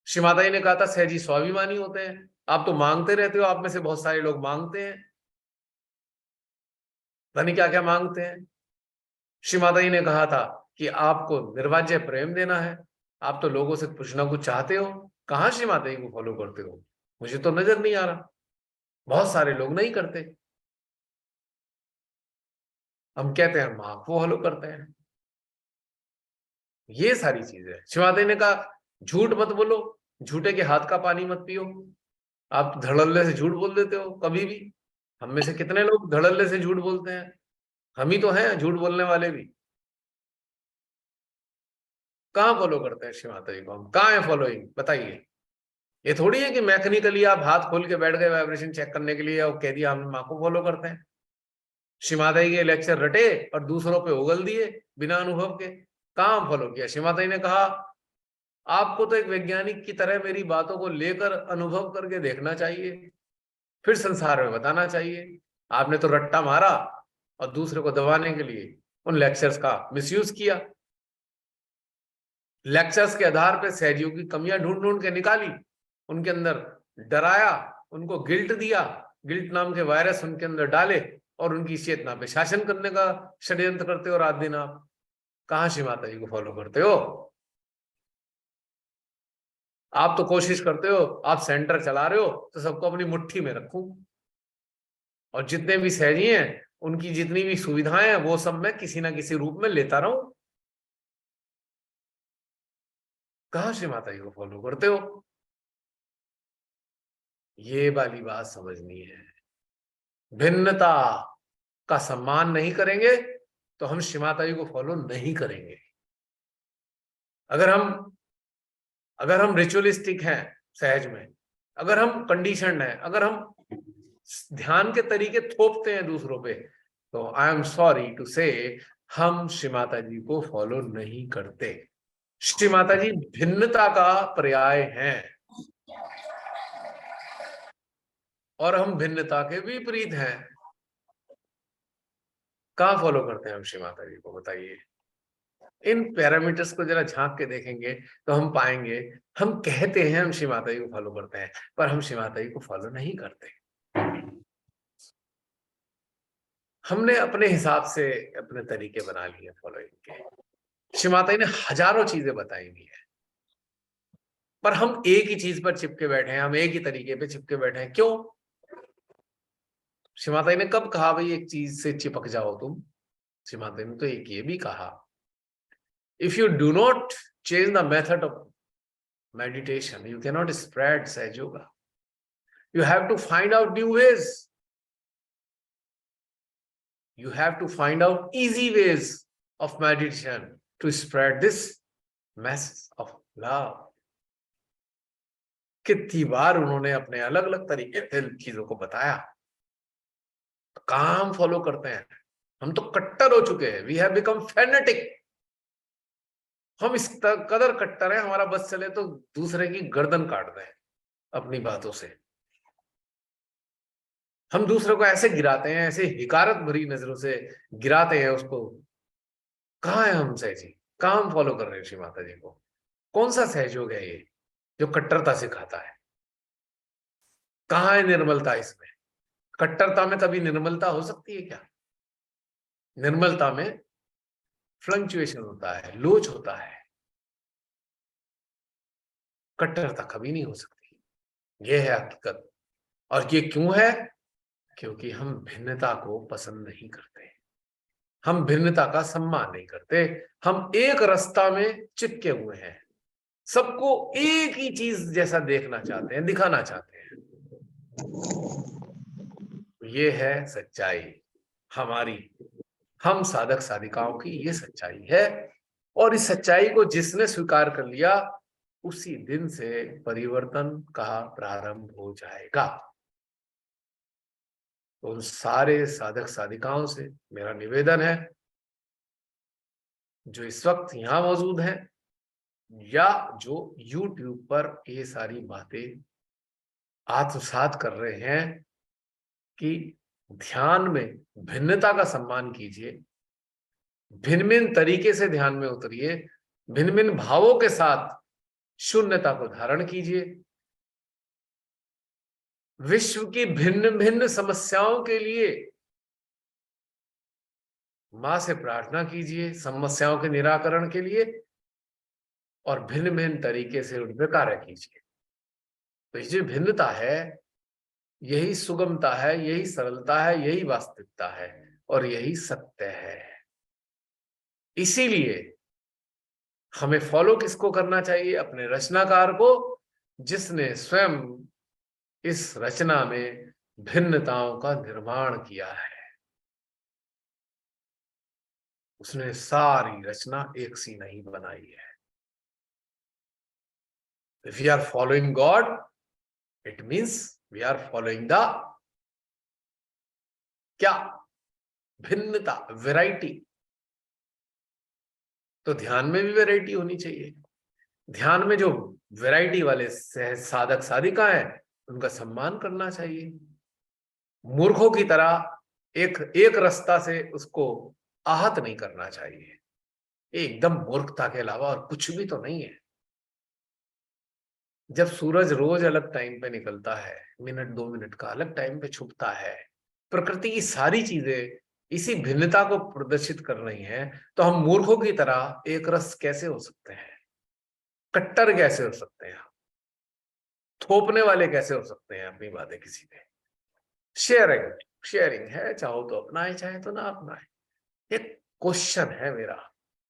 Speaker 2: श्री माता जी ने कहा था सहजी स्वाभिमानी होते हैं, आप तो मांगते रहते हो, आप में से बहुत सारे लोग मांगते हैं, पता नहीं क्या क्या मांगते हैं। श्री माता जी ने कहा था कि आपको निर्वाज्य प्रेम देना है, आप तो लोगों से कुछ ना कुछ चाहते हो। कहां श्री माता जी को फॉलो करते हो? मुझे तो नजर नहीं आ रहा, बहुत सारे लोग नहीं करते। हम कहते हैं मां को फॉलो करते हैं। ये सारी चीजें श्री माता जी ने कहा झूठ मत बोलो, झूठे के हाथ का पानी मत पियो। आप धड़ल्ले से झूठ बोल देते हो कभी भी। हम में से कितने लोग धड़ल्ले से झूठ बोलते हैं? हम ही तो हैं झूठ बोलने वाले भी। कहां फॉलो करते हैं श्री माता जी को हम? कहां है फॉलोइंग? बताइए। ये थोड़ी है कि मैकेनिकली आप हाथ खोल के बैठ गए वाइब्रेशन चेक करने के लिए और कह दिया हम मां को फॉलो करते हैं। श्री माता जी के लेक्चर रटे और दूसरों पे उगल दिए बिना अनुभव के। कहां फॉलो किया? श्री माता जी ने कहा आपको तो एक वैज्ञानिक की तरह मेरी बातों को लेकर अनुभव करके देखना चाहिए, फिर संसार में बताना चाहिए। आपने तो रट्टा मारा और दूसरे को दबाने के लिए उन लेक्चर्स का मिसयूज किया। लेक्चर्स के आधार पर सहजियों की कमियां ढूंढ ढूंढ के निकाली, उनके अंदर डराया, उनको गिल्ट दिया, गिल्ट नाम के वायरस उनके अंदर डाले और उनकी चेतना पे शासन करने का षड्यंत्र करते हो रात दिन आप। कहां श्री माता जी को फॉलो करते हो? आप तो कोशिश करते हो, आप सेंटर चला रहे हो तो सबको अपनी मुट्ठी में रखूं, और जितने भी सहजी हैं उनकी जितनी भी सुविधाएं हैं वो सब मैं किसी ना किसी रूप में लेता रहूं। कहां श्री माता जी को फॉलो करते हो? ये वाली बात समझनी है। भिन्नता का सम्मान नहीं करेंगे तो हम श्री माता जी को फॉलो नहीं करेंगे। अगर हम रिचुअलिस्टिक हैं सहज में, अगर हम कंडीशनड हैं, अगर हम ध्यान के तरीके थोपते हैं दूसरों पे, तो आई एम सॉरी टू से हम श्री माता जी को फॉलो नहीं करते। श्री माता जी भिन्नता का पर्याय हैं और हम भिन्नता के विपरीत हैं। कहां फॉलो करते हैं हम श्री माता जी को? बताइए। इन पैरामीटर्स को जरा झांक के देखेंगे तो हम पाएंगे हम कहते हैं हम श्री माता जी को फॉलो करते हैं, पर हम श्री माता जी को फॉलो नहीं करते। हमने अपने हिसाब से अपने तरीके बना लिए फॉलोइंग के। श्री माता जी ने हजारों चीजें बताई हुई है, पर हम एक ही चीज पर चिपके बैठे हैं, हम एक ही तरीके पे चिपके बैठे हैं। क्यों? श्री माता जी ने कब कहा भाई एक चीज से चिपक जाओ तुम? श्री माता जी ने तो एक ये भी कहा, if you do not change the method of meditation, you cannot spread Sahaj Yoga. You have to find out new ways. You have to find out easy ways of meditation to spread this message of love. कितनी बार उन्होंने अपने अलग अलग तरीके से चीजों को बताया, काम फॉलो करते हैं। हम तो कट्टर हो चुके हैं, वी हैव बिकम फैनेटिक। हम इस कदर कट्टर हैं, हमारा बस चले तो दूसरे की गर्दन काट दें अपनी बातों से। हम दूसरे को ऐसे गिराते हैं, ऐसे हिकारत भरी नजरों से गिराते हैं उसको। कहाँ है हम सहजी? कहाँ हम फॉलो कर रहे हैं श्री माता जी को? कौन सा सहयोग है ये जो कट्टरता सिखाता है? कहाँ है निर्मलता इसमें? कट्टरता में कभी निर्मलता हो सकती है क्या? निर्मलता में फ्लक्चुएशन होता है, लोच होता है। कट्टरता कभी नहीं हो सकती। यह है हकीकत। और ये क्यों है? क्योंकि हम भिन्नता को पसंद नहीं करते, हम भिन्नता का सम्मान नहीं करते, हम एक रास्ता में चिपके हुए हैं, सबको एक ही चीज जैसा देखना चाहते हैं, दिखाना चाहते हैं। ये है सच्चाई हमारी, हम साधक साधिकाओं की ये सच्चाई है। और इस सच्चाई को जिसने स्वीकार कर लिया, उसी दिन से परिवर्तन का प्रारंभ हो जाएगा। तो उन सारे साधक साधिकाओं से मेरा निवेदन है, जो इस वक्त यहां मौजूद हैं या जो YouTube पर ये सारी बातें आत्मसात कर रहे हैं, कि ध्यान में भिन्नता का सम्मान कीजिए, भिन्न भिन्न तरीके से ध्यान में उतरिए, भिन्न भिन्न भावों के साथ शून्यता को धारण कीजिए, विश्व की भिन्न भिन्न समस्याओं के लिए मां से प्रार्थना कीजिए, समस्याओं के निराकरण के लिए, और भिन्न भिन्न तरीके से उनमें कार्य कीजिए। तो ये जो भिन्नता है, यही सुगमता है, यही सरलता है, यही वास्तविकता है और यही सत्य है। इसीलिए हमें फॉलो किसको करना चाहिए? अपने रचनाकार को, जिसने स्वयं इस रचना में भिन्नताओं का निर्माण किया है। उसने सारी रचना एक सी नहीं बनाई है। If we are following God, it means we are following the क्या? भिन्नता, वैरायटी। तो ध्यान में भी वैरायटी होनी चाहिए। ध्यान में जो वैरायटी वाले साधक साधिका हैं, उनका सम्मान करना चाहिए। मूर्खों की तरह एक रास्ता से उसको आहत नहीं करना चाहिए। एकदम मूर्खता के अलावा और कुछ भी तो नहीं है। जब सूरज रोज अलग टाइम पे निकलता है, मिनट 2 मिनट का अलग टाइम पे छुपता है, प्रकृति की सारी चीजें इसी भिन्नता को प्रदर्शित कर रही हैं, तो हम मूर्खों की तरह एक रस कैसे हो सकते हैं? कट्टर कैसे हो सकते हैं? थोपने वाले कैसे हो सकते हैं अपनी बातें किसी पे? शेयरिंग है, चाहो तो अपनाए, चाहे तो ना अपनाए। एक क्वेश्चन है मेरा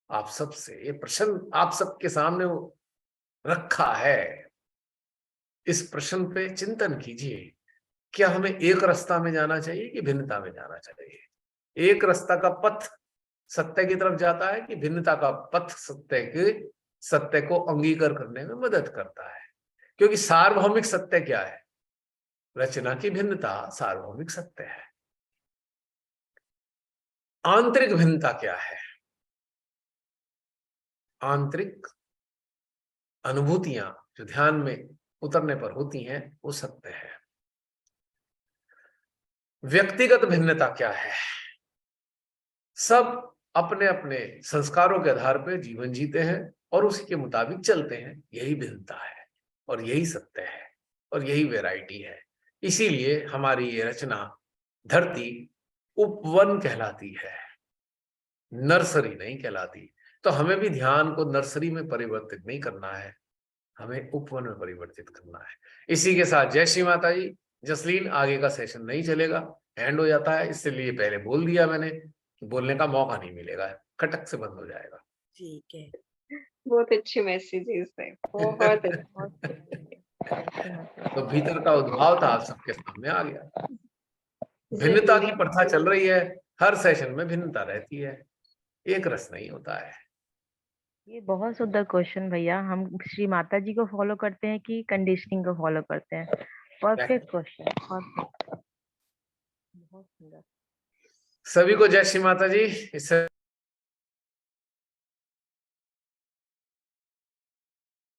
Speaker 2: आप सबसे, ये प्रश्न आप सबके सामने रखा है। इस प्रश्न पे चिंतन कीजिए, क्या हमें एक रास्ता में जाना चाहिए कि भिन्नता में जाना चाहिए? एक रास्ता का पथ सत्य की तरफ जाता है कि भिन्नता का पथ सत्य को अंगीकार करने में मदद करता है? क्योंकि सार्वभौमिक सत्य क्या है? रचना की भिन्नता सार्वभौमिक सत्य है। आंतरिक भिन्नता क्या है? आंतरिक अनुभूतियां जो ध्यान में उतरने पर होती हैं, वो सत्य है। व्यक्तिगत भिन्नता क्या है? सब अपने अपने संस्कारों के आधार पर जीवन जीते हैं और उसी के मुताबिक चलते हैं। यही भिन्नता है और यही सत्य है और यही वैरायटी है। इसीलिए हमारी ये रचना धरती उपवन कहलाती है, नर्सरी नहीं कहलाती। तो हमें भी ध्यान को नर्सरी में परिवर्तित नहीं करना है, हमें उपवन में परिवर्तित करना है। इसी के साथ जय श्री माता जी। जसलीन, आगे का सेशन नहीं चलेगा, एंड हो जाता है, इसलिए पहले बोल दिया मैंने कि बोलने का मौका नहीं मिलेगा, खटक से बंद हो जाएगा।
Speaker 3: ठीक है।
Speaker 5: बहुत अच्छे मैसेजेस है, बहुत
Speaker 2: तो भीतर का उद्भाव था, आप सबके सामने आ गया। भिन्नता की प्रथा चल रही है, हर सेशन में भिन्नता रहती है, एक रस नहीं होता है।
Speaker 6: ये बहुत सुंदर क्वेश्चन भैया। हम श्री माता जी को फॉलो करते हैं कि कंडीशनिंग को फॉलो करते हैं? परफेक्ट क्वेश्चन, परफेक्ट, बहुत सुंदर।
Speaker 2: सभी को जय श्री माता जी। इससे